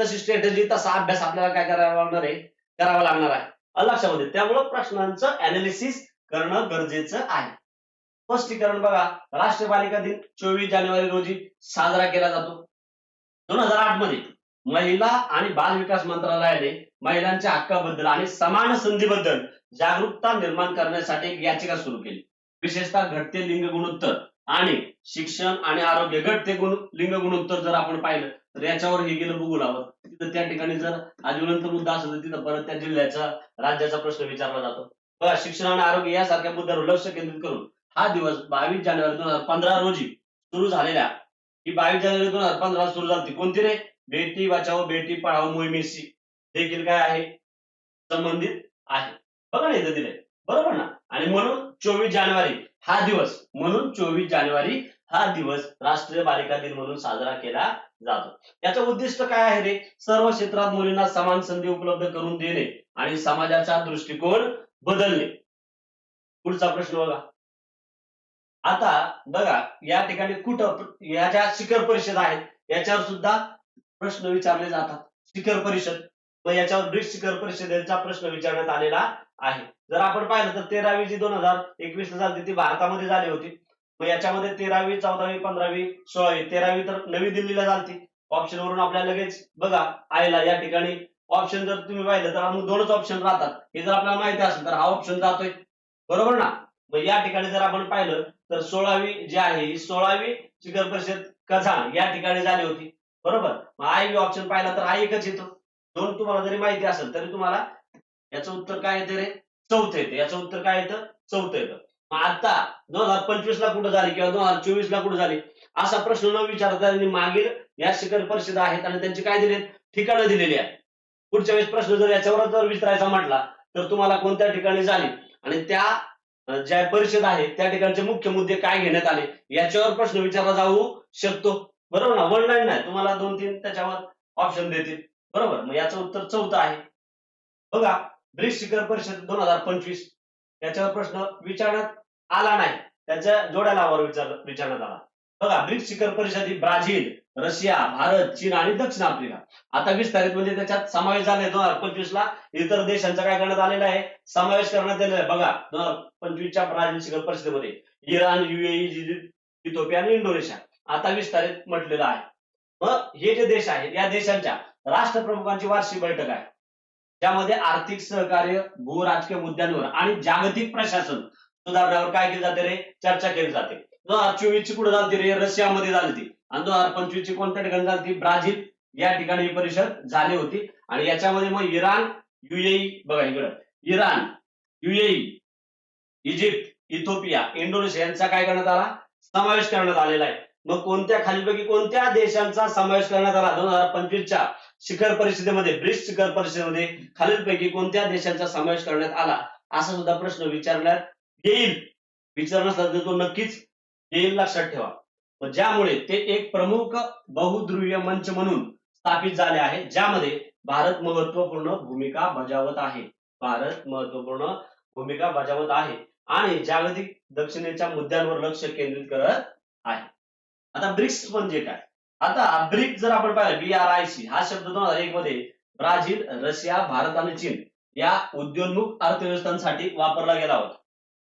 तशी स्ट्रॅटेजी, तसा अभ्यास आपल्याला काय करावा लागणार आहे लक्षामध्ये. त्यामुळे प्रश्नांचं अनालिसिस करणं गरजेचं आहे. स्पष्टीकरण बघा, राष्ट्रीय बालिका दिन 24 जानेवारी रोजी साजरा केला जातो. 2008 मध्ये महिला आणि बाल विकास मंत्रालयाने महिलांच्या हक्काबद्दल आणि समान संधीबद्दल जागरूकता निर्माण करण्यासाठी एक याचिका सुरू केली. विशेषतः घटते लिंग गुणोत्तर आणि शिक्षण आणि आरोग्य. घटते लिंग गुणोत्तर जर आपण पाहिलं तर याच्यावर हे गेलं भूगोलावर. तिथं त्या ठिकाणी जर हा ज्वलंत मुद्दा असेल तर तिथं परत त्या जिल्ह्याचा राज्याचा प्रश्न विचारला जातो. बघा, शिक्षण आणि आरोग्य यासारख्या मुद्द्यावर लक्ष केंद्रित करून हा दिवस 22 जानेवारी 2015 रोजी सुरू झालेल्या ही 22 जानेवारी 2015 सुरू झाली. कोणती रे, बेटी बचाओ बेटी पढाओ मोहिमेशी देखील काय आहे, संबंधित आहे. बघा ना इथं दिलंय, बरोबर ना. आणि म्हणून 24 जानेवारी हा दिवस, म्हणून 24 जानेवारी हा दिवस राष्ट्रीय बालिका दिन म्हणून साजरा केला जातो. याचं उद्दिष्ट काय आहे रे, सर्व क्षेत्रात मुलींना समान संधी उपलब्ध करून देणे आणि समाजाचा दृष्टिकोन बदलणे. पुढचा प्रश्न बघा. आता बघा, या ठिकाणी कुठं या ज्या शिखर परिषद आहेत याच्यावर सुद्धा प्रश्न विचारले जातात. शिखर परिषद, मग याच्यावर ब्रिक्स शिखर परिषदेचा प्रश्न विचारण्यात आलेला आहे. जर आपण पाहिलं तर 13वी जी 2021 ला झाली ती भारतामध्ये झाली होती. मग याच्यामध्ये 13वी 14वी 15वी 16वी 13वी तर नवी दिल्लीला झाली. ऑप्शन वरून आपल्याला लगेच बघा आयला या ठिकाणी ऑप्शन जर तुम्ही पाहिलं तर मग दोनच ऑप्शन राहतात. हे जर आपल्याला माहिती असेल तर हा ऑप्शन जातोय, बरोबर ना. मग या ठिकाणी जर आपण पाहिलं तर 16वी जी आहे ही 16वी शिखर परिषद कझान या ठिकाणी झाली होती, बरोबर. मग आय ऑप्शन पाहिला तर हा एकच येतो. दोन तुम्हाला जरी माहिती असेल तरी तुम्हाला याचं उत्तर काय येते रे, चौथं येते. याचं उत्तर काय येतं, चौथं येतं. मग आता 2025 ला कुठं झाली किंवा 2024 ला कुठं झाली असा प्रश्न न विचारता त्यांनी मागील या शिखर परिषद आहेत आणि त्यांची काय दिली, ठिकाणं दिलेली आहेत. पुढच्या वेळेस प्रश्न जर याच्यावर जर विचारायचा म्हटला तर तुम्हाला कोणत्या ठिकाणी झाली आणि त्या ज्या परिषद आहे त्या ठिकाणचे मुख्य मुद्दे काय घेण्यात आले याच्यावर प्रश्न विचारला जाऊ शकतो, बरोबर ना. वन लाईन नाही, तुम्हाला 2-3 त्याच्यावर ऑप्शन देतील, बरोबर. मग याचं उत्तर चौथं आहे. बघा, ब्रिक्स शिखर परिषद 2025 याच्यावर प्रश्न विचारण्यात आला नाही, त्याच्या जोड्या लावावर विचारण्यात आला. बघा, ब्रिक्स शिखर परिषद ही ब्राझील, रशिया, भारत, चीन आणि दक्षिण आफ्रिका. आता विस्तारित म्हणजे त्याच्यात समावेश झालाय. 2025 ला इतर देशांचा काय करण्यात आलेला आहे, समावेश करण्यात आलेला आहे. बघा, 2025च्या ब्राझील शिखर परिषदेमध्ये इराण, युएई, इथिओपिया आणि इंडोनेशिया आता विस्तारित म्हटलेलं आहे. मग हे जे देश आहेत या देशांच्या राष्ट्रप्रमुखांची वार्षिक बैठक आहे, ज्यामध्ये आर्थिक सहकार्य, भूराजकीय मुद्द्यांवर आणि जागतिक प्रशासन सुधारण्यावर काय केली जाते रे, चर्चा केली जाते. 2024 ची कुठे झाली रे, रशियामध्ये झाली ती. आणि 2025 ची कोणत्या ठिकाणी झाली, ब्राझील या ठिकाणी ही परिषद झाली होती. आणि याच्यामध्ये मग इराण, युएई, बघा इकडं Iran, UAE, Egypt, Ethiopia, Indonesia यांचा काय करण्यात आला, समावेश करण्यात आलेला आहे. मग कोणत्या खालीलपैकी कोणत्या देशांचा समावेश करण्यात आला 2025च्या शिखर परिषदेमध्ये, ब्रिक्स शिखर परिषदेमध्ये खालीलपैकी कोणत्या देशांचा समावेश करण्यात आला असा सुद्धा प्रश्न विचारण्यात येईल. विचारण्यासाठी तो नक्कीच येईल, लक्षात ठेवा. ज्यामुळे ते एक प्रमुख बहुध्रुवीय मंच म्हणून स्थापित झाले आहे, ज्यामध्ये भारत महत्वपूर्ण भूमिका बजावत आहे. भारत महत्वपूर्ण भूमिका बजावत आहे आणि जागतिक दक्षिणेच्या मुद्द्यांवर लक्ष केंद्रित करत आहे. आता ब्रिक्स म्हणजे काय, आता ब्रिक्स जर आपण पाहिलं, BRIC हा शब्द 2001 मध्ये ब्राझील, रशिया, भारत आणि चीन या उद्योन्मुख अर्थव्यवस्थांसाठी वापरला गेला होता.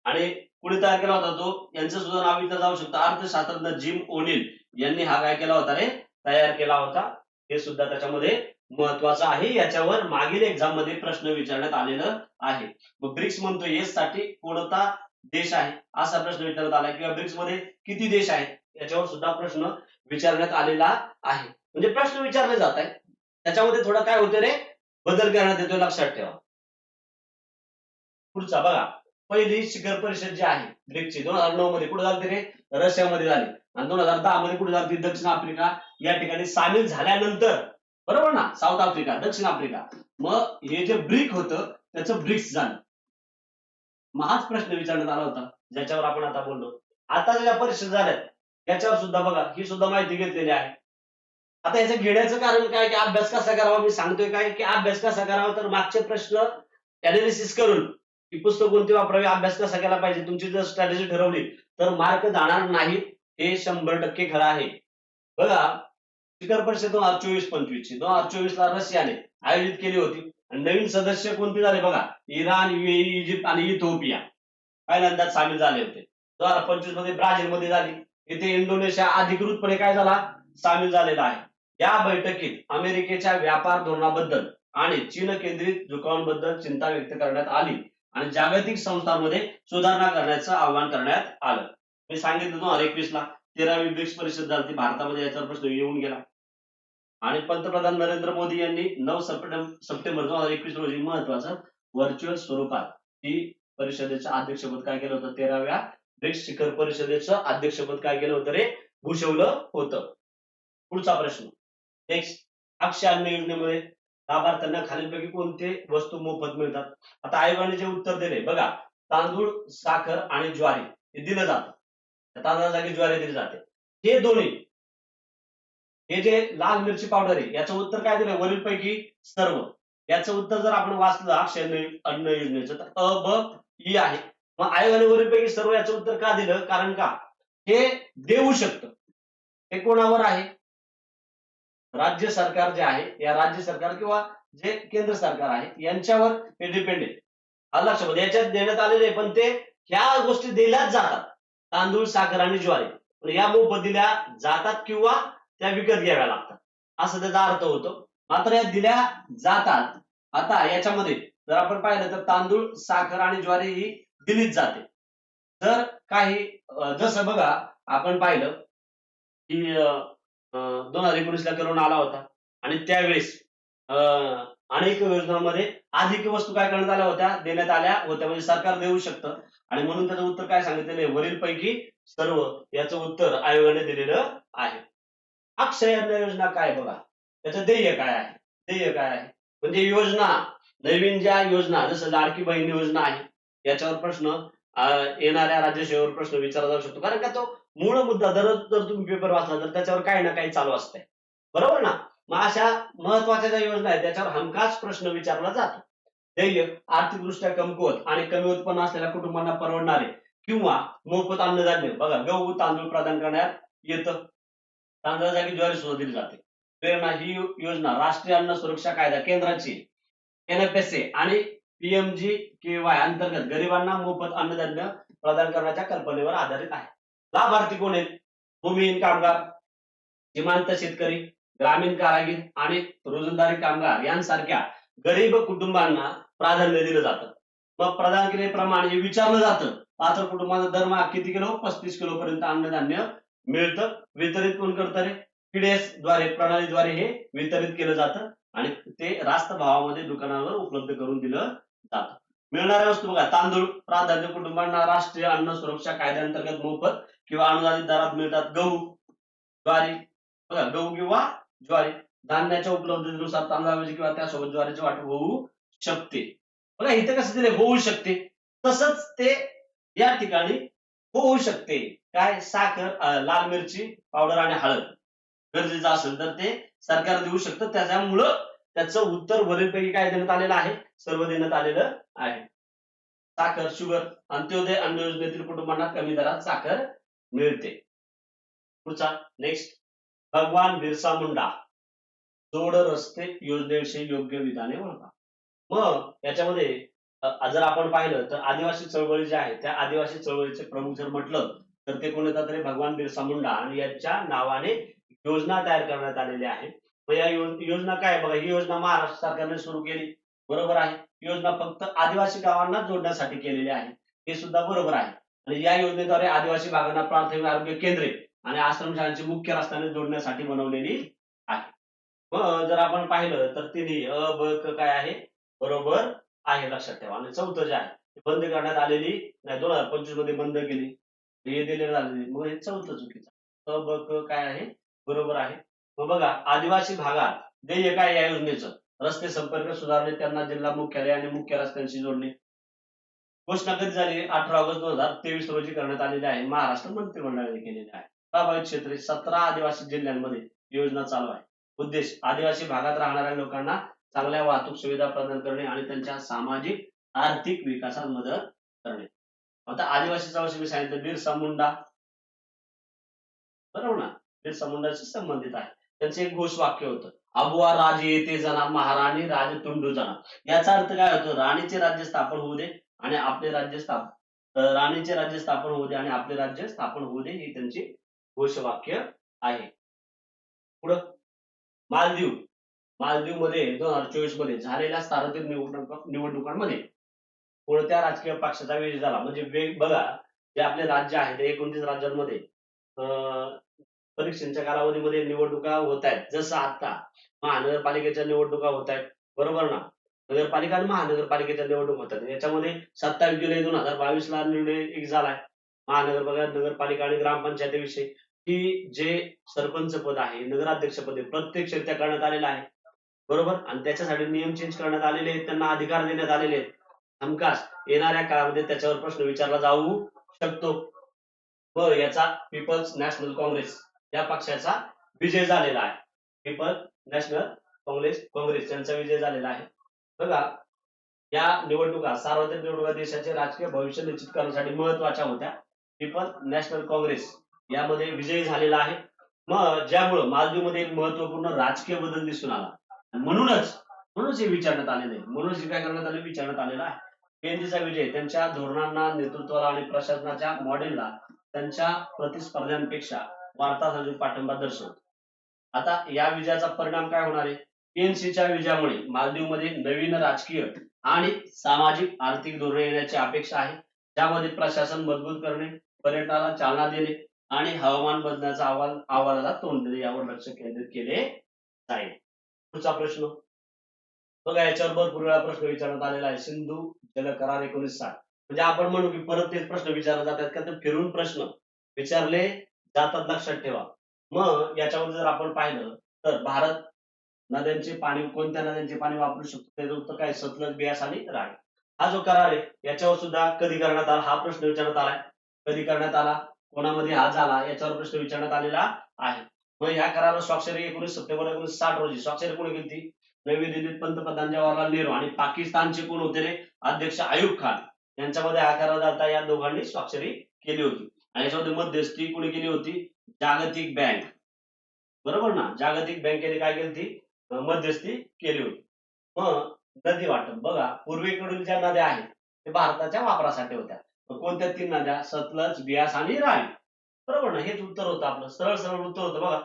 आणि कुणी तयार केला होता तो, यांचं सुद्धा नाव इथं जाऊ शकतं, अर्थशास्त्रज्ञ जिम ओनिल यांनी हा काय केला होता रे, तयार केला होता. हे सुद्धा त्याच्यामध्ये महत्वाचं आहे. याच्यावर मागील एक्झाम मध्ये प्रश्न विचारण्यात आलेलं आहे. मग ब्रिक्स म्हणतो एस साठी कोणता देश आहे असा प्रश्न विचारण्यात आला, किंवा ब्रिक्स मध्ये किती देश आहेत याच्यावर सुद्धा प्रश्न विचारण्यात आलेला आहे. म्हणजे प्रश्न विचारले जात आहे, त्याच्यामध्ये थोडं काय होतं रे, बदल करण्यात येतो, लक्षात ठेवा. पुढचा बघा, पहिली शिखर परिषद जी आहे ब्रिक्सची 2009 मध्ये कुठे झाली रे, रशियामध्ये झाली. आणि 2010 मध्ये कुठे झाली, दक्षिण आफ्रिका या ठिकाणी सामील झाल्यानंतर, बरोबर ना, साऊथ आफ्रिका, दक्षिण आफ्रिका. मग हे जे ब्रिक होतं त्याचं ब्रिक्स झालं. मग हाच प्रश्न विचारण्यात आला होता ज्याच्यावर आपण आता बोललो. आता ज्या परिषद झाल्यात त्याच्यावर सुद्धा बघा ही सुद्धा माहिती घेतलेली आहे. आता याचं घेण्याचं कारण काय की अभ्यास कसा करावा मी सांगतोय काय की अभ्यास कसा करावा तर मागचे प्रश्न अनालिसिस करून की पुस्तक कोणती वापरावी अभ्यास कसा केला पाहिजे तुमची जर स्ट्रॅटेजी ठरवली तर मार्क जाणार नाहीत हे 100% खरं आहे. बघा शिखर परिषद 2024-25 ची 2024 ला रशियाने आयोजित केली होती आणि नवीन सदस्य कोणते झाले बघा इराण, युएई, इजिप्त आणि इथिओपिया पहिल्यांदाच सामील झाले होते. 2025 मध्ये ब्राझील मध्ये झाली. इथे इंडोनेशिया अधिकृतपणे काय झाला सामील झालेला आहे. या बैठकीत अमेरिकेच्या व्यापार धोरणाबद्दल आणि चीन केंद्रित झुकावांबद्दल चिंता व्यक्त करण्यात आली आणि जागतिक संस्थांमध्ये सुधारणा करण्याचं आवाहन करण्यात आलं. मी सांगितलं 2021 ला 13वी ब्रिक्स परिषद झाली भारतामध्ये याचा प्रश्न येऊन गेला आणि पंतप्रधान नरेंद्र मोदी यांनी 9 सप्टेंबर 2021 रोजी महत्वाचं व्हर्च्युअल स्वरूपात ही परिषदेचं अध्यक्षपद काय केलं होतं 13व्या ब्रिक्स शिखर परिषदेचं अध्यक्षपद काय केलं होतं रे भूषवलं होतं. पुढचा प्रश्न नेक्स्ट अक्षय अन्न योजनेमध्ये लाभार्थ्यांना खालीलपैकी कोणते वस्तू मोफत मिळतात. आता आयोगाने जे उत्तर दिले बघा तांदूळ साखर आणि ज्वारी हे दिलं जातं. तांदळा जागी ज्वारी दिली जाते. हे दोन्ही हे जे लाल मिरची पावडर आहे याचं उत्तर काय दिलं वरीलपैकी सर्व. याचं उत्तर जर आपण वाचलं अक्षय अन्न योजनेचं तर अ ब ई आहे. मग आयोगाने वरीलपैकी सर्व याचं उत्तर का दिलं कारण का हे देऊ शकतं. हे कोणावर आहे राज्य सरकार जे आहे या राज्य सरकार किंवा जे केंद्र सरकार आहे यांच्यावर हे डिपेंड आहे. आलं लक्षात याच्यात देण्यात आलेले पण ते ह्या गोष्टी दिल्याच जातात तांदूळ साखर आणि ज्वारी पण या मोफत दिल्या जातात किंवा त्या विकत घ्याव्या लागतात असं त्याचा अर्थ होतो. मात्र या दिल्या जातात. आता याच्यामध्ये जर आपण पाहिलं तर तांदूळ साखर आणि ज्वारी ही दिलीच जाते. तर काही जसं बघा आपण पाहिलं की 2019 ला करोना आला होता आणि त्यावेळेस अनेक योजनांमध्ये अधिक वस्तू काय करण्यात आल्या होत्या देण्यात आल्या होत्या म्हणजे सरकार देऊ शकतं आणि म्हणून त्याचं उत्तर काय सांगितलेलं आहे वरीलपैकी सर्व याचं उत्तर आयोगाने दिलेलं आहे. अक्षय अन्न योजना काय बघा त्याचं ध्येय काय आहे ध्येय काय आहे म्हणजे योजना नवीन ज्या योजना जसं लाडकी बहीण योजना आहे याच्यावर प्रश्न येणाऱ्या राज्यसेवेवर प्रश्न विचारला जाऊ शकतो कारण का तो मूळ मुद्दा दररोज जर तुम्ही पेपर वाचला तर त्याच्यावर काही ना काही चालू असतंय बरोबर ना. मग अशा महत्वाच्या ज्या योजना आहेत त्याच्यावर हमखास प्रश्न विचारला जातो. ध्येय आर्थिकदृष्ट्या कमकुवत आणि कमी उत्पन्न असलेल्या कुटुंबांना परवडणारे किंवा मोफत अन्नधान्य बघा गहू तांदूळ प्रदान करण्यात येतं. तांदळा जागी ज्वारी सुद्धा दिली जाते. प्रेरणा ही योजना राष्ट्रीय अन्न सुरक्षा कायदा केंद्राची एनएफएसए आणि पीएमजीकेवाय अंतर्गत गरिबांना मोफत अन्नधान्य प्रदान करण्याच्या कल्पनेवर आधारित आहे. लाभार्थी कोण आहेत भूमिहीन कामगार सीमांत शेतकरी ग्रामीण कारागीर आणि रोजंदारी कामगार यांसारख्या गरीब कुटुंबांना प्राधान्य दिलं जातं. मग प्रदान केलेप्रमाणे हे विचारलं जातं पात्र कुटुंबाचा दरमहा किती किलो 35 किलो पर्यंत अन्नधान्य मिळतं. वितरित कोण करतं रे पीडीएस द्वारे प्रणालीद्वारे हे वितरित केलं जातं आणि ते रास्त भावामध्ये दुकानावर उपलब्ध करून दिलं जातं. मिळणाऱ्या वस्तू बघा तांदूळ प्राधान्य कुटुंबांना राष्ट्रीय अन्न सुरक्षा कायद्याअंतर्गत मोफत किंवा अनुदानित दरात मिळतात. गहू ज्वारी बघा गहू किंवा ज्वारी धान्याच्या उपलब्धतेनुसार तांदळाऐवजी किंवा त्यासोबत ज्वारीचे वाटप होऊ शकते. बघा इथं कसं दिले होऊ शकते तसंच ते या ठिकाणी होऊ शकते काय साखर लाल मिरची पावडर आणि हळद गरजेचं असेल तर ते सरकार देऊ शकतं त्याच्यामुळं त्याचं उत्तर वरीलपैकी काय देण्यात आलेलं आहे सर्व देण्यात आलेलं आहे. साखर शुगर अंत्योदय अन्न योजनेतील कुटुंबांना कमी दरात साखर मिळते. पुढचा नेक्स्ट भगवान बिरसा मुंडा जोड रस्ते योजनेविषयी योग्य विधाने ओळखा. मग याच्यामध्ये जर आपण पाहिलं तर आदिवासी चळवळी ज्या आहेत त्या आदिवासी चळवळीचे प्रमुख जर म्हटलं तर ते कोण येतात तरी भगवान बिरसा मुंडा आणि यांच्या नावाने योजना तयार करण्यात आलेली आहे. मग या योजना काय बघा ही योजना महाराष्ट्र सरकारने सुरू केली बरोबर आहे. योजना फक्त आदिवासी गावांना जोडण्यासाठी केलेली आहे हे सुद्धा बरोबर आहे आणि या योजनेद्वारे आदिवासी भागांना प्राथमिक आरोग्य केंद्रे आणि आश्रमशाळांची मुख्य रस्त्याने जोडण्यासाठी बनवलेली आहे. मग जर आपण पाहिलं तर तिन्ही अ ब क काय आहे बरोबर आहे लक्षात ठेवा. आणि चौथं जे आहे ते बंद करण्यात आलेली नाही 2025 मध्ये बंद केली हे दिलेलं झालेली मग हे चौथं चुकीचं अ ब क काय आहे बरोबर आहे. मग बघा आदिवासी भागात ध्येय काय या योजनेचं रस्ते संपर्क सुधारणे त्यांना जिल्हा मुख्यालय आणि मुख्य रस्त्यांशी जोडणे. घोषणा कधी झाली 18 ऑगस्ट 2023 रोजी करण्यात आलेली आहे महाराष्ट्र मंत्रिमंडळाने केलेली आहे. प्रभावित क्षेत्रे 17 आदिवासी जिल्ह्यांमध्ये योजना चालू आहे. उद्देश आदिवासी भागात राहणाऱ्या लोकांना चांगल्या वाहतूक सुविधा प्रदान करणे आणि त्यांच्या सामाजिक आर्थिक विकासात मदत करणे. आता आदिवासीचा विषय मी सांगितलं, बिरसा मुंडा, बरोबर ना, बिरसा मुंडाशी संबंधित आहे. त्यांचं एक घोषवाक्य होतं, अबुवा राजे येते जना, महाराणी राज तुंडू जना. याचा अर्थ काय होतो, राणीचे राज्य स्थापन होऊ दे आणि आपले राज्य राणीचे राज्य स्थापन होऊ दे आणि आपले राज्य स्थापन होऊ दे, ही त्यांची घोषवाक्य आहे. पुढं मालदीव. मालदीवमध्ये 2024 मध्ये झालेल्या सार्वत्रिक निवडणुकांमध्ये कोणत्या राजकीय पक्षाचा विजय झाला? म्हणजे बघा, जे आपले राज्य आहे ते 29 राज्यांमध्ये परीक्षेच्या कालावधीमध्ये निवडणुका होत आहेत. जसं आता महानगरपालिकेच्या निवडणुका होत आहेत, बरोबर ना. नगरपालिका आणि महानगरपालिकेच्या निवडणूक होतात. याच्यामध्ये 27 जुलै 2022 ला निर्णय एक झालाय नगरपालिका आणि ग्रामपंचायतीविषयी, की जे सरपंच पद आहे, नगराध्यक्ष पद आहे, प्रत्यक्षरित्या करण्यात आलेलं आहे, बरोबर. आणि त्याच्यासाठी नियम चेंज करण्यात आलेले आहेत, त्यांना अधिकार देण्यात आलेले आहेत. हमखास येणाऱ्या काळामध्ये त्याच्यावर प्रश्न विचारला जाऊ शकतो. व याचा पीपल्स नॅशनल काँग्रेस या पक्षाचा विजय झालेला आहे. पीपल्स नॅशनल काँग्रेस यांचा विजय झालेला आहे. बघा, या निवडणुका सार्वत्रिक निवडणुका देशाचे राजकीय भविष्य निश्चित करण्यासाठी महत्वाच्या होत्या. पीपल्स नॅशनल काँग्रेस यामध्ये विजयी झालेला आहे. मग ज्यामुळं मालदीवमध्ये एक महत्वपूर्ण राजकीय बदल दिसून आला. म्हणूनच हे विचारण्यात आलेलं आहे. म्हणूनच हे काय करण्यात आले, विचारण्यात आलेलं आहे. पीएनजीचा विजय त्यांच्या धोरणांना, नेतृत्वाला आणि प्रशासनाच्या मॉडेलला त्यांच्या प्रतिस्पर्ध्यांपेक्षा वार्ताहरांचा पाठिंबा दर्शवतो. आता या विजयाचा परिणाम काय होणार आहे? पीएनसीच्या विजयामुळे मालदीवमध्ये नवीन राजकीय आणि सामाजिक आर्थिक धोरणे येण्याची अपेक्षा आहे, ज्यामध्ये प्रशासन मजबूत करणे, पर्यटनाला चालना देणे आणि हवामान बदलाच्या अहवालाला तोंड देणे यावर लक्ष केंद्रित केले जाईल. पुढचा प्रश्न बघा, याच्यावर भरपूर वेळा प्रश्न विचारण्यात आलेला आहे. सिंधू जल करार 1960. म्हणजे आपण म्हणू की परत तेच प्रश्न विचारले जातात का, तर फिरून प्रश्न विचारले जातात, लक्षात ठेवा. मग याच्यामध्ये जर आपण पाहिलं तर भारत नद्यांचे पाणी, कोणत्या नद्यांचे पाणी वापरू शकतो, त्याचं उत्तर काय, सतलज, बियास आणि रावी. हा जो करार आहे याच्यावर सुद्धा कधी करण्यात आला, हा प्रश्न विचारण्यात आलाय. कधी करण्यात आला, कोणामध्ये हा झाला, याच्यावर प्रश्न विचारण्यात आलेला आहे. मग ह्या करारावर स्वाक्षरी 19 सप्टेंबर 1960 रोजी स्वाक्षरी कोणी केली? नवी दिल्लीत पंतप्रधान जवाहरलाल नेहरू आणि पाकिस्तानचे कोण होते रे, अध्यक्ष आयुब खान यांच्यामध्ये हा करार झाला. या दोघांनी स्वाक्षरी केली होती. आणि याच्यामध्ये मध्यस्थी कोणी केली होती? जागतिक बँक, बरोबर ना. जागतिक बँकेने काय केली ती, मध्यस्थी केली होती. मग नदी वाटप बघा, पूर्वेकडील ज्या नद्या आहेत ते भारताच्या वापरासाठी होत्या. कोणत्या 3 नद्या? सतलज, बियास आणि रावी, बरोबर ना. हेच उत्तर होतं आपलं, सरळ सरळ उत्तर होतं बघा,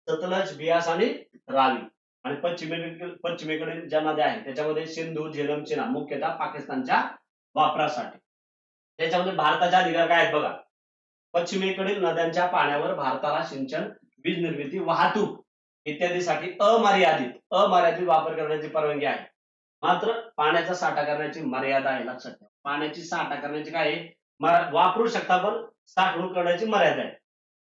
सतलज, बियास आणि रावी. आणि पश्चिमेकडील ज्या नद्या आहेत त्याच्यामध्ये सिंधू, झेलम, चेनाब मुख्यतः पाकिस्तानच्या वापरासाठी. त्याच्यामध्ये भारताचे अधिकार काय आहेत बघा, पश्चिमेकडील नद्यांच्या पाण्यावर भारताला सिंचन, वीज निर्मिती, वाहतूक इत्यादीसाठी अमर्यादित वापर करण्याची परवानगी आहे. मात्र पाण्याचा साठा करण्याची मर्यादा आहे, लक्षात ठेवा. पाण्याची साठा करण्याची काय आहे, वापरू शकता पण साठवणूक करण्याची मर्यादा आहे.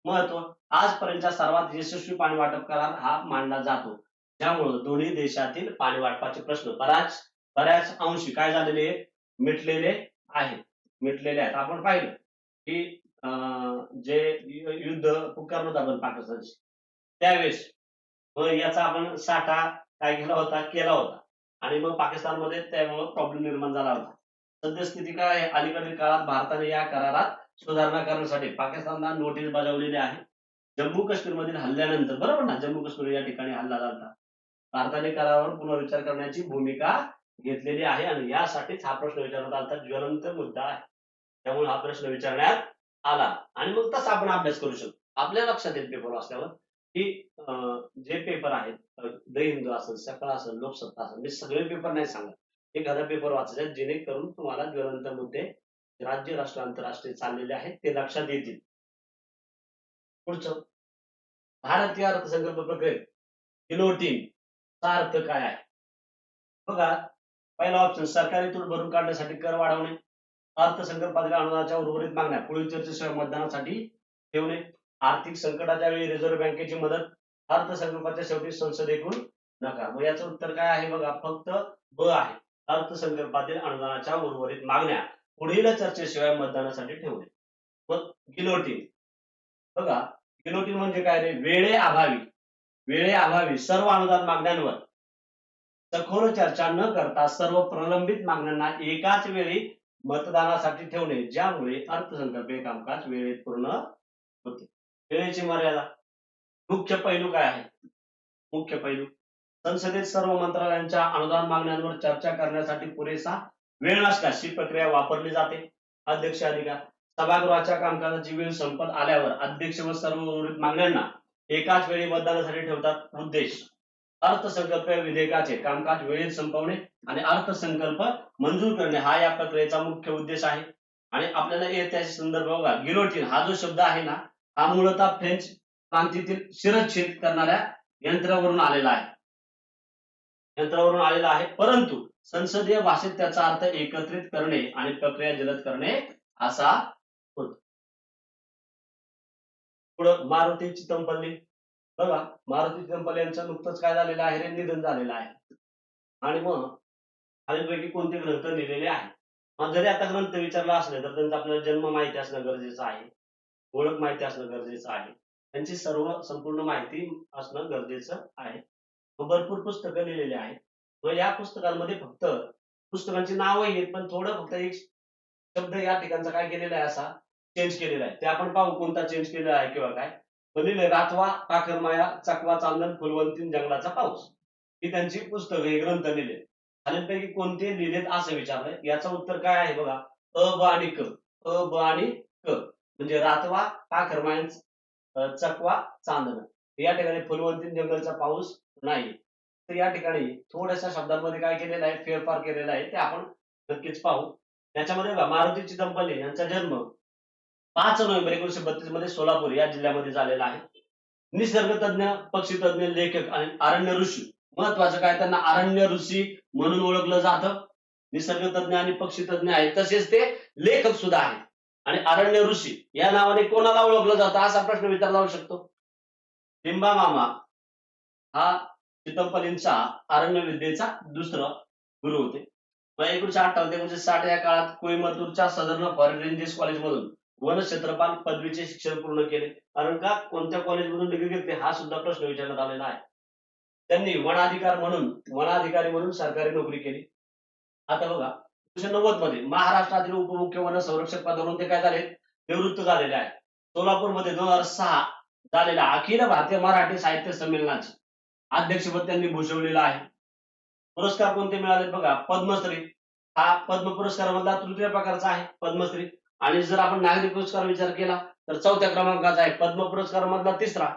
महत्व, आजपर्यंतचा सर्वात यशस्वी पाणी वाटप करार हा मानला जातो, ज्यामुळे दोन्ही देशातील पाणी वाटपाचे प्रश्न बऱ्याच अंशी काय झालेले आहेत, मिटलेले आहेत. आपण पाहिलं की जे युद्ध पुकारलं होतं आपण पाकिस्तानशी, त्यावेळेस मग याचा आपण साठा काय केला होता आणि मग पाकिस्तानमध्ये त्यामुळे प्रॉब्लेम निर्माण झाला होता. सद्यस्थिती काय आहे, अलीकडील काळात भारताने या करारात सुधारणा करण्यासाठी पाकिस्तानला नोटीस बजावलेली आहे. जम्मू काश्मीरमधील हल्ल्यानंतर, बरोबर ना, जम्मू काश्मीर या ठिकाणी हल्ला झाला, भारताने करारावर पुनर्विचार करण्याची भूमिका घेतलेली आहे आणि यासाठीच हा प्रश्न विचारण्यात आला. ज्वलंत मुद्दा आहे, त्यामुळे हा प्रश्न विचारण्यात आला. आणि मग तसा आपण अभ्यास करू शकतो. आपल्या लक्षात येईल पेपर वाचल्यावर की जे पेपर आहेत, द हिंदू असेल, सकाळ असेल, लोकसत्ता असेल, मी सगळे पेपर नाही सांगत, एखादा पेपर वाचायचा जेणेकरून तुम्हाला ज्वलंत मुद्दे राज्य, राष्ट्र, आंतरराष्ट्रीय चाललेले आहेत ते लक्षात येतील. पुढचं, भारतीय अर्थसंकल्प प्रक्रियेत गिलोटिनचा अर्थ काय आहे बघा. पहिला ऑप्शन, सरकारी तूट भरून काढण्यासाठी कर वाढवणे. अर्थसंकल्पातील अनुदानाच्या उर्वरित मागण्या पुढील चर्चेशिवाय मतदानासाठी ठेवणे. आर्थिक संकटाच्या वेळी रिझर्व्ह बँकेची मदत. अर्थसंकल्पाच्या शेवटी संसदेकडून नकार. मग याचं उत्तर काय आहे बघा, फक्त ब आहे, अर्थसंकल्पातील अनुदानाच्या उर्वरित मागण्या पुढील चर्चेशिवाय मतदानासाठी ठेवणे. मग गिलोटिन बघा, गिलोटिन म्हणजे काय रे, वेळेअभावी वेळेअभावी सर्व अनुदान मागण्यांवर सखोल चर्चा न करता सर्व प्रलंबित मागण्यांना एकाच वेळी मतदानासाठी ठेवणे, ज्यामुळे अर्थसंकल्पीय कामकाज वेळेत पूर्ण होते. वेळेची मर्यादा. मुख्य पैलू काय आहे? मुख्य पैलू संसदेत सर्व मंत्रालयांच्या अनुदान मागण्यांवर चर्चा करण्यासाठी पुरेसा वेळ नसल्यास ही प्रक्रिया वापरली जाते. अध्यक्ष अधिकार. सभागृहाच्या कामकाजाची वेळ संपत आल्यावर अध्यक्ष व सर्व उर्वरित मागण्यांना एकाच वेळी मतदानासाठी ठेवतात. उद्देश अर्थसंकल्प विधेयकाचे कामकाज वेळेत संपवणे आणि अर्थसंकल्प मंजूर करणे हा या प्रक्रियेचा मुख्य उद्देश आहे. आणि आपल्याला ऐतिहासिक संदर्भ बघा, गिलोटिन हा जो शब्द आहे ना, हा मूळतः फ्रेंच क्रांतीतील शिरच्छेद करणाऱ्या यंत्रावरून आलेला आहे. परंतु संसदीय भाषेत त्याचा अर्थ एकत्रित करणे आणि प्रक्रिया जलद करणे असा होतो. पुढं मारुती चितमपल्ली. बघा, मारुती चितमपल्ली यांचं नुकतंच काय झालेलं आहे रे, निधन झालेलं आहे. आणि मग खालीलपैकी कोणते ग्रंथ लिहिलेले आहेत? मग जरी आता ग्रंथ विचारला असले तर त्यांचा आपल्याला जन्म माहिती असणं गरजेचं आहे, ओळख माहिती असणं गरजेचं आहे, त्यांची सर्व संपूर्ण माहिती असणं गरजेचं आहे. भरपूर पुस्तकं लिहिलेली आहेत व या पुस्तकांमध्ये फक्त पुस्तकांची नावं आहेत, पण थोडं फक्त एक शब्द या ठिकाणचा काय केलेला आहे, असा चेंज केलेला आहे. ते आपण पाहू कोणता चेंज केलेला आहे किंवा काय. लिहिलंय रातवा, पाखरमाया, चकवा, चांदण, फुलवंती, जंगलाचा पाऊस. ही त्यांची पुस्तकं, हे ग्रंथ लिहिले. खालीलपैकी कोणते लिहिलेत असं विचारलंय. याचं उत्तर काय आहे बघा, अ, ब आणि क. अ, ब आणि क म्हणजे रातवा, पाखरमाया, चकवा, चांदण. या ठिकाणी फुलवंती, जंगलचा पाऊस नाही. तर या ठिकाणी थोड्याशा शब्दांमध्ये काय केलेलं आहे, फेरफार केलेला आहे, ते आपण नक्कीच पाहू. त्याच्यामध्ये बघा, मारुती चितमपल्ली यांचा जन्म 5 नोव्हेंबर 1932 मध्ये सोलापूर या जिल्ह्यामध्ये झालेला आहे. निसर्गतज्ञ, पक्षीतज्ञ, लेखक आणि अरण्य ऋषी. महत्वाचं काय, त्यांना अरण्य ऋषी म्हणून ओळखलं जातं. निसर्गतज्ञ आणि पक्षीतज्ञ आहेत, तसेच ते लेखक सुद्धा आहेत. आणि अरण्य ऋषी या नावाने कोणाला ओळखलं जातं असा प्रश्न विचारला जाऊ शकतो. लिंबा मामा हा चितमपल्लींचा अरण्य विद्येचा दुसरा गुरु होते. 1958 ते 1960 या काळात कोइंबतूरच्या सदर्न फॉरेन रेंजेस कॉलेजमधून वन क्षेत्रपाल पदवीचे शिक्षण पूर्ण केले. कारण का, कोणत्या कॉलेजमधून डिग्री घेतली हा सुद्धा प्रश्न विचारण्यात आलेला आहे. त्यांनी वनाधिकारी म्हणून सरकारी नोकरी केली. आता बघा, 1990 मध्ये महाराष्ट्रातील उपमुख्य वन संरक्षक पदावरून ते काय झाले, निवृत्त झालेले आहे. सोलापूरमध्ये 2006 झालेल्या अखिल भारतीय मराठी साहित्य संमेलनाचे अध्यक्षपद त्यांनी भूषवलेलं आहे. पुरस्कार कोणते मिळाले बघा, पद्मश्री हा पद्म पुरस्कारामधला तृतीय प्रकारचा आहे पद्मश्री. आणि जर आपण नागरी पुरस्कार विचार केला तर 4थ्या क्रमांकाचा आहे. पद्म पुरस्कार मधला 3रा,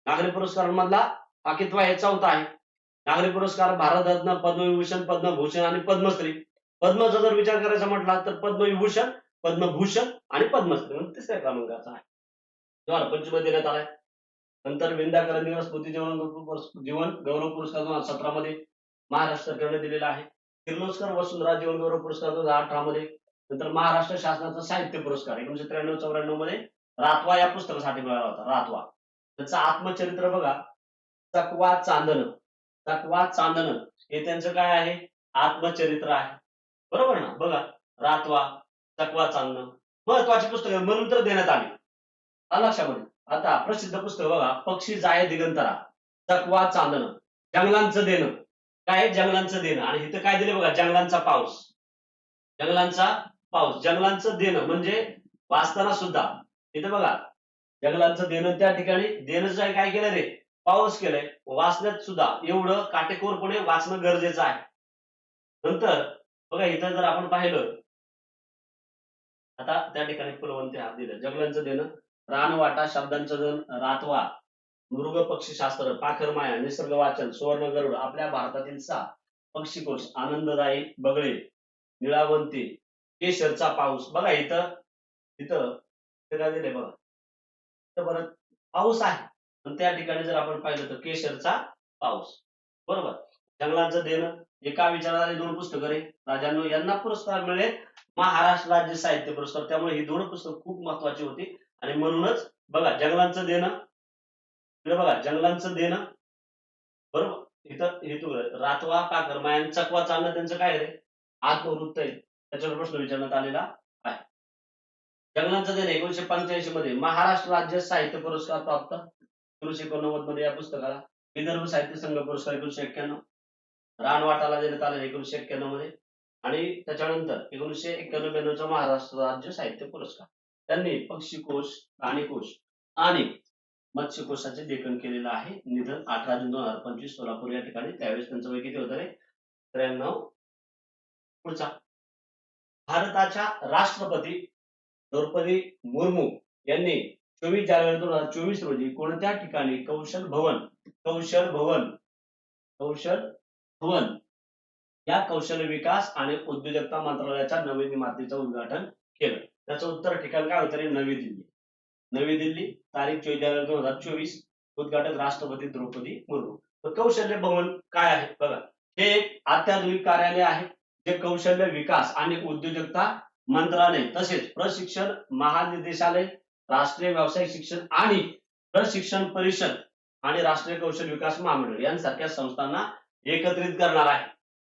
नागरी पुरस्कार मधला हा कितवा आहे, 4था आहे. नागरी पुरस्कार भारतरत्न, पद्मविभूषण, पद्मभूषण आणि पद्मश्री. पद्मचा जर विचार करायचा म्हटला तर पद्मविभूषण, पद्मभूषण आणि पद्मश्री म्हणजे 3ऱ्या क्रमांकाचा आहे. 2025 देण्यात आलाय. नंतर विंदा करंदीकर स्मृती जीवन गौरव पुरस्कार 2017 मध्ये महाराष्ट्र सरकारने दिलेला आहे. किर्लोस्कर वसुंधरा जीवन गौरव पुरस्कार 2018 मध्ये. नंतर महाराष्ट्र शासनाचा साहित्य पुरस्कार 1993-94 मध्ये रातवा या पुस्तकासाठी मिळाला होता. रातवा त्याचं आत्मचरित्र बघा, चकवा चांदण. चकवा चांदण हे त्यांचं काय आहे, आत्मचरित्र आहे. बरोबर ना. बघा, रातवा, चकवा चांदण महत्वाची पुस्तकं म्हणून तर देण्यात आली. लक्षामध्ये. आता प्रसिद्ध पुस्तक बघा, पक्षी जाये दिगंतरा, चकवा चांदण, जंगलांचं देणं. काय, जंगलांचं देणं. आणि इथं काय दिले बघा, जंगलांचा पाऊस. जंगलांचा पाऊस, जंगलांचं देणं म्हणजे वाचताना सुद्धा इथं बघा, जंगलांचं देणं त्या ठिकाणी देणं काय केलं रे, पाऊस केलंय. वाचण्यात सुद्धा एवढं काटेकोरपणे वाचणं गरजेचं आहे. नंतर बघा, इथं जर आपण पाहिलं, आता त्या ठिकाणी फुलवंती हात दिलं, जंगलांचं देणं, रानवाटा, शब्दांचं जन, रातवा, मृग पक्षीशास्त्र, पाखरमाया, निसर्ग वाचन, सुवर्ण गरुड, आपल्या भारतातील 6 पक्षीकोश, आनंददायी, बगळे, निळावंती, केशरचा पाऊस. बघा इथं इथं काय दिलंय बघा, इथं परत पाऊस आहे, पण त्या ठिकाणी जर आपण पाहिलं तर केशरचा पाऊस. बरोबर. जंगलांचं देणं हे का विचारण्यात आले, 2 पुस्तकं रे राजांनो. यांना पुरस्कार मिळेल महाराष्ट्र राज्य साहित्य पुरस्कार. त्यामुळे ही 2 पुस्तकं खूप महत्वाची होती. आणि म्हणूनच बघा, जंगलांचं देणं, बघा जंगलांचं देणं, बरोबर. इथं इथं रातवा, पाखरमाया, चकवा चांदण त्यांचं काय रे, आत्मवृत्त आहे. त्याच्यावर प्रश्न विचारण्यात आलेला आहे. जंगलांचं देणं 1985 मध्ये महाराष्ट्र राज्य साहित्य पुरस्कार प्राप्त. 1989 मध्ये या पुस्तकाला. विदर्भ साहित्य संघ पुरस्कार 1991, रानवाटाला देण्यात आला 1991 मध्ये, आणि त्याच्यानंतर 1991-92 चा महाराष्ट्र राज्य साहित्य पुरस्कार. त्यांनी पक्षीकोश, प्राणीकोश आणि मत्स्यकोशाचे लेखन केलेलं आहे. निधन 18 जून 2025 सोलापूर या ठिकाणी. त्यावेळेस त्यांचं वय किती होतं रे? 93. पुढचा, भारताच्या राष्ट्रपती द्रौपदी मुर्मू यांनी 24 जानेवारी 2024 रोजी कोणत्या ठिकाणी कौशल भवन या कौशल्य विकास आणि उद्योजकता मंत्रालयाच्या नवीन इमारतीचं उद्घाटन केलं? त्याचं उत्तर ठिकाण काय होतं रे? नवी दिल्ली. नवी दिल्ली, तारीख 24 जानेवारी 2024, उद्घाटक राष्ट्रपती द्रौपदी मुर्मू. तर कौशल्य भवन काय आहे बघा, हे एक अत्याधुनिक कार्यालय आहे जे कौशल्य विकास आणि उद्योजकता मंत्रालय तसेच प्रशिक्षण महानिदेशालय, राष्ट्रीय व्यावसायिक शिक्षण आणि प्रशिक्षण परिषद आणि राष्ट्रीय कौशल्य विकास महामंडळ यांसारख्या संस्थांना एकत्रित करणार आहे.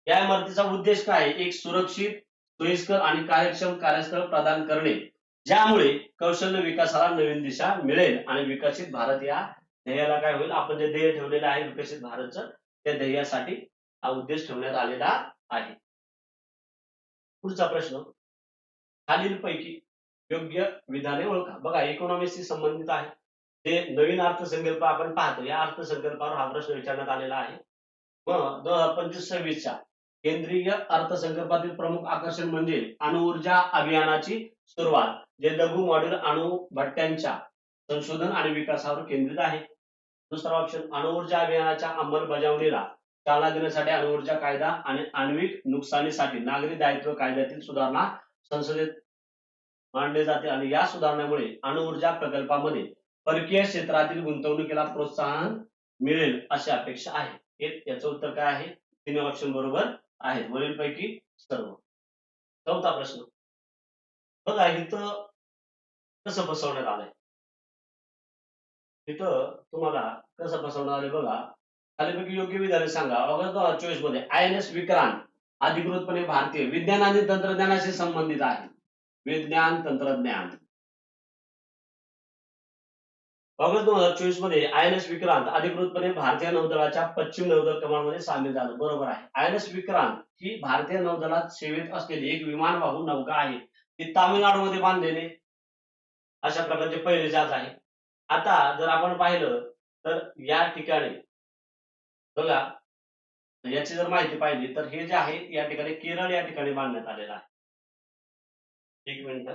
या इमारतीचा उद्देश काय आहे? एक सुरक्षित, सोयीस्कर आणि कार्यक्षम कार्यस्थळ प्रदान करणे, ज्यामुळे कौशल्य विकासाला नवीन दिशा मिळेल आणि विकसित भारत या ध्येयाला काय होईल? आपण जे ध्येय ठेवलेलं आहे विकसित भारतचं, त्या ध्येयासाठी हा उद्देश ठेवण्यात आलेला आहे. पुढचा प्रश्न, खालीलपैकी योग्य विधाने ओळखा. बघा, इकॉनॉमिक्सशी संबंधित आहे. जे नवीन अर्थसंकल्प आपण पाहतो, या अर्थसंकल्पावर हा प्रश्न विचारण्यात आलेला आहे. मग 2025-26 च्या केंद्रीय अर्थसंकल्पातील प्रमुख आकर्षण म्हणजे अणुऊर्जा अभियानाची सुरुवात, जे लघु मॉड्यूल अणुभट्ट्यांच्या संशोधन आणि विकासावर केंद्रित आहे. दुसरा ऑप्शन, अणुऊर्जा अभियानाच्या अंमलबजावणीला चालना देण्यासाठी अणुऊर्जा कायदा आणि आण्विक नुकसानीसाठी नागरी दायित्व कायद्यातील सुधारणा संसदेत मांडले जाते आणि या सुधारणामुळे अणुऊर्जा प्रकल्पामध्ये परकीय क्षेत्रातील गुंतवणुकीला प्रोत्साहन मिळेल अशी अपेक्षा आहे. याचं उत्तर काय आहे? तिन्ही ऑप्शन बरोबर आहेत, वरीलपैकी सर्व. चौथा प्रश्न बघा, इथं कसं फसवण्यात आलंय, इथं तुम्हाला कसं फसवण्यात आलंय बघा. खालीलपैकी योग्य विधाने सांगा. ऑगस्ट 2024 मध्ये INS विक्रांत अधिकृतपणे भारतीय विज्ञान आणि तंत्रज्ञानाशी संबंधित आहे. विज्ञान तंत्रज्ञान. ऑगस्ट 2024 मध्ये INS विक्रांत अधिकृतपणे भारतीय नौदलाच्या पश्चिम नौदल कमांडमध्ये सामील झालं. बरोबर आहे. INS विक्रांत ही भारतीय नौदलात सेवेत असलेली एक विमानवाहू नौका आहे. ती तामिळनाडूमध्ये बांधलेले अशा प्रकारचे पहिले जहाज आहे. आता जर आपण पाहिलं तर या ठिकाणी बघा, याची जर माहिती पाहिली तर हे जे आहे या ठिकाणी केरळ या ठिकाणी बांधण्यात आलेलं आहे. एक मिनिट,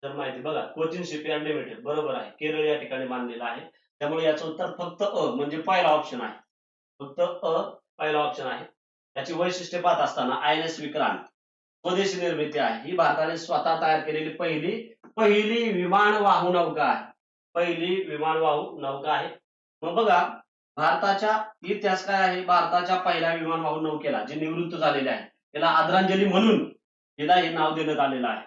जर माहिती बघा, कोचिन शिपयार्ड लिमिटेड, बरोबर आहे, केरळ या ठिकाणी बांधलेलं आहे. त्यामुळे याचं उत्तर फक्त अ म्हणजे पहिला ऑप्शन आहे. फक्त अ पहिला ऑप्शन आहे. याची वैशिष्ट्ये पाहत असताना INS विक्रांत स्वदेशी निर्मिती आहे. ही भारताने स्वतः तयार केलेली पहिली विमानवाहू नौका आहे. पहिली विमानवाहू नौका आहे. मग बघा, भारताच्या इतिहास काय आहे? भारताच्या पहिल्या विमानवाहू नौकेला जे निवृत्त झालेले आहे त्याला आदरांजली म्हणून हिला हे नाव देण्यात आलेलं आहे.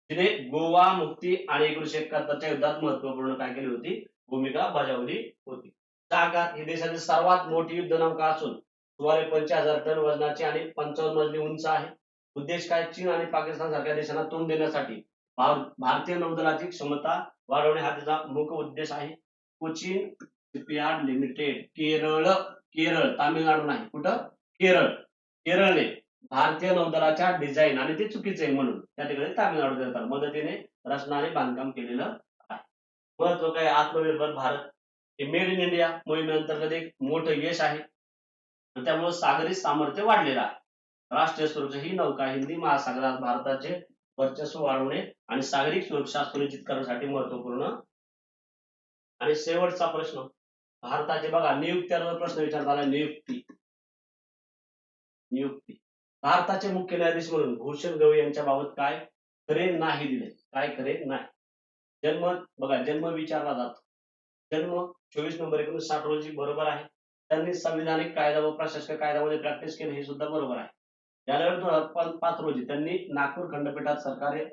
तिने गोवा मुक्ती आणि 1971च्या युद्धात महत्वपूर्ण काय केली होती? भूमिका बजावली होती. जागा ही देशातील सर्वात मोठी युद्ध नौका असून सुमारे 50,000 टन वजनाची आणि 55 मजली उंच आहे. उद्देश काय? चीन आणि पाकिस्तान सारख्या देशांना तोंड देण्यासाठी भारतीय नौदलाची क्षमता वाढवणे हा त्याचा मुख्य उद्देश आहे. कोचिन शिपयार्ड लिमिटेड, केरळ, तामिळनाडू नाही, कुठं? केरळने भारतीय नौदलाच्या डिझाईन, आणि ते चुकीचे आहे म्हणून त्या ठिकाणी तामिळनाडू देतात मदतीने रचना आणि बांधकाम केलेलं आहे. महत्व काय? आत्मनिर्भर भारत हे मेड इन इंडिया मोहिमेअंतर्गत एक मोठं यश आहे. त्यामुळे सागरी सामर्थ्य वाढलेलं आहे. राष्ट्रीय सुरक्षा ही नौका हिंदी महासागरात भारताचे वर्चस्व वाढवणे आणि सागरी सुरक्षा सुनिश्चित करण्यासाठी महत्वपूर्ण. आणि शेवटचा प्रश्न, भारताचे बघा नियुक्त्यांवर प्रश्न विचारला आला. नियुक्ती भारताचे मुख्य न्यायाधीश म्हणून भूषण गवई यांच्या बाबत काय खरे नाही दिले? काय खरे नाही? जन्म बघा, जन्म विचारला जातो. जन्म 24 नोव्हेंबर 1960 रोजी, बरोबर आहे. त्यांनी संविधानिक कायदा व प्रशासकीय कायद्यामध्ये प्रॅक्टिस केली, हे सुद्धा बरोबर आहे. जानेवारी 2005 रोजी त्यांनी नागपूर खंडपीठात सरकारी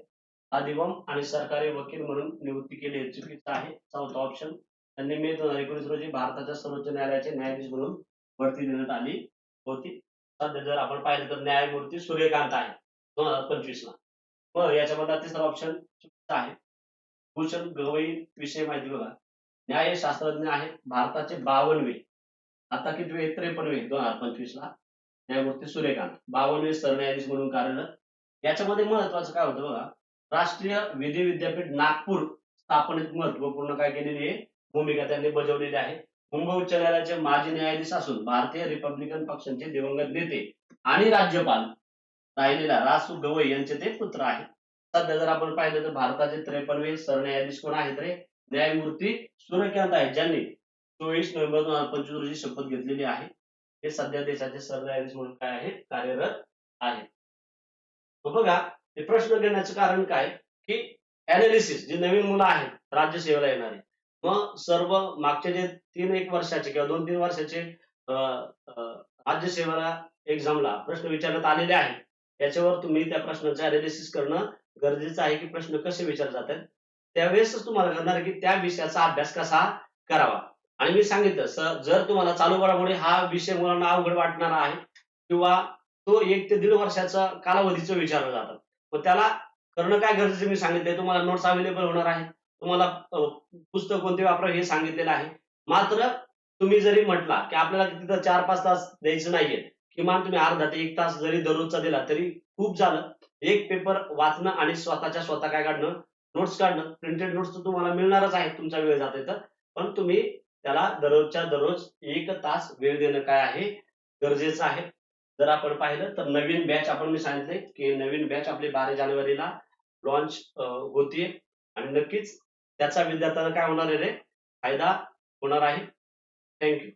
अधिवम आणि सरकारी वकील म्हणून नियुक्ती केली, हे चुकीचं आहे. चौथा ऑप्शन, त्यांनी मे 2019 रोजी भारताच्या सर्वोच्च न्यायालयाचे न्यायाधीश म्हणून भरती देण्यात आली होती. सध्या जर आपण पाहिलं तर न्यायमूर्ती सूर्यकांत आहे 2025 ला. मग याच्यामध्ये तिसरा ऑप्शन चुकीचा आहे. भूषण गवई विषय माहिती बघा, न्यायशास्त्रज्ञ आहेत भारताचे 52वे, आता कितवे 53वे 2025 ला न्यायमूर्ती सूर्यकांत 52वे सरन्यायाधीश म्हणून कार्यरत. याच्यामध्ये महत्वाचं काय होतं बघा, राष्ट्रीय विधी विद्यापीठ नागपूर स्थापनेत महत्वपूर्ण काय केलेली आहे, भूमिका त्यांनी बजावलेली आहे. मुंबई उच्च न्यायालयाचे माजी न्यायाधीश असून भारतीय रिपब्लिकन पक्षाचे दिवंगत नेते आणि राज्यपाल राहिलेला रासू गवई यांचे ते पुत्र आहेत. सध्या जर आपण पाहिलं तर भारताचे 53वे सरन्यायाधीश कोण आहेत रे, न्यायमूर्ती सूर्यकांत आहेत, ज्यांनी 24 नोव्हेंबर 2025 रोजी शपथ घेतलेली आहे. हे सध्या देशाचे सरन्यायाधीश म्हणून काय आहेत, कार्यरत आहेत. मग बघा, हे प्रश्न घेण्याचं कारण काय, की अनालिसिस जी नवीन मुलं आहेत राज्यसेवेला येणारे, मग सर्व मागचे जे 1 वर्षाचे किंवा 2-3 वर्षाचे अ, अ, राज्यसेवेला एक्झामला प्रश्न विचारण्यात आलेले आहेत, त्याच्यावर तुम्ही त्या प्रश्नाचं अनालिसिस करणं गरजेचं आहे, की प्रश्न कसे विचारले जातात. त्यावेळेसच तुम्हाला कळणार आहे, की त्या विषयाचा अभ्यास कसा करावा. आणि मी सांगितलं जर तुम्हाला चालू घडामोडी हा विषय मुलांना अवघड वाटणार आहे किंवा तो 1 ते 1.5 वर्षाचा कालावधीचं विचारलं जातं, मग त्याला करणं काय गरजेचं मी सांगितलंय. तुम्हाला नोट्स अवेलेबल होणार आहे, तुम्हाला पुस्तक कोणते वापरा हे सांगितलेलं आहे. मात्र तुम्ही जरी म्हटला, की आपल्याला तिथं 4-5 तास द्यायचं नाहीये, किमान तुम्ही अर्धा ते 1 तास जरी दररोजचा दिला तरी खूप झालं. एक पेपर वाचणं आणि स्वतःच्या स्वतः काय काढणं, नोट्स काढणं. प्रिंटेड नोट्स तर तुम्हाला मिळणारच आहेत, तुमचा वेळ जातोय तर. पण तुम्ही त्याला दररोजच्या दररोज 1 तास वेळ देणं काय आहे, गरजेचं आहे. जर आपण पाहिलं तर नवीन बॅच आपण मी सांगितले, की नवीन बॅच आपली 12 जानेवारीला लॉन्च होतीये आणि नक्कीच त्याचा विद्यार्थ्यांना काय होणार आहे रे, फायदा होणार आहे. Thank you.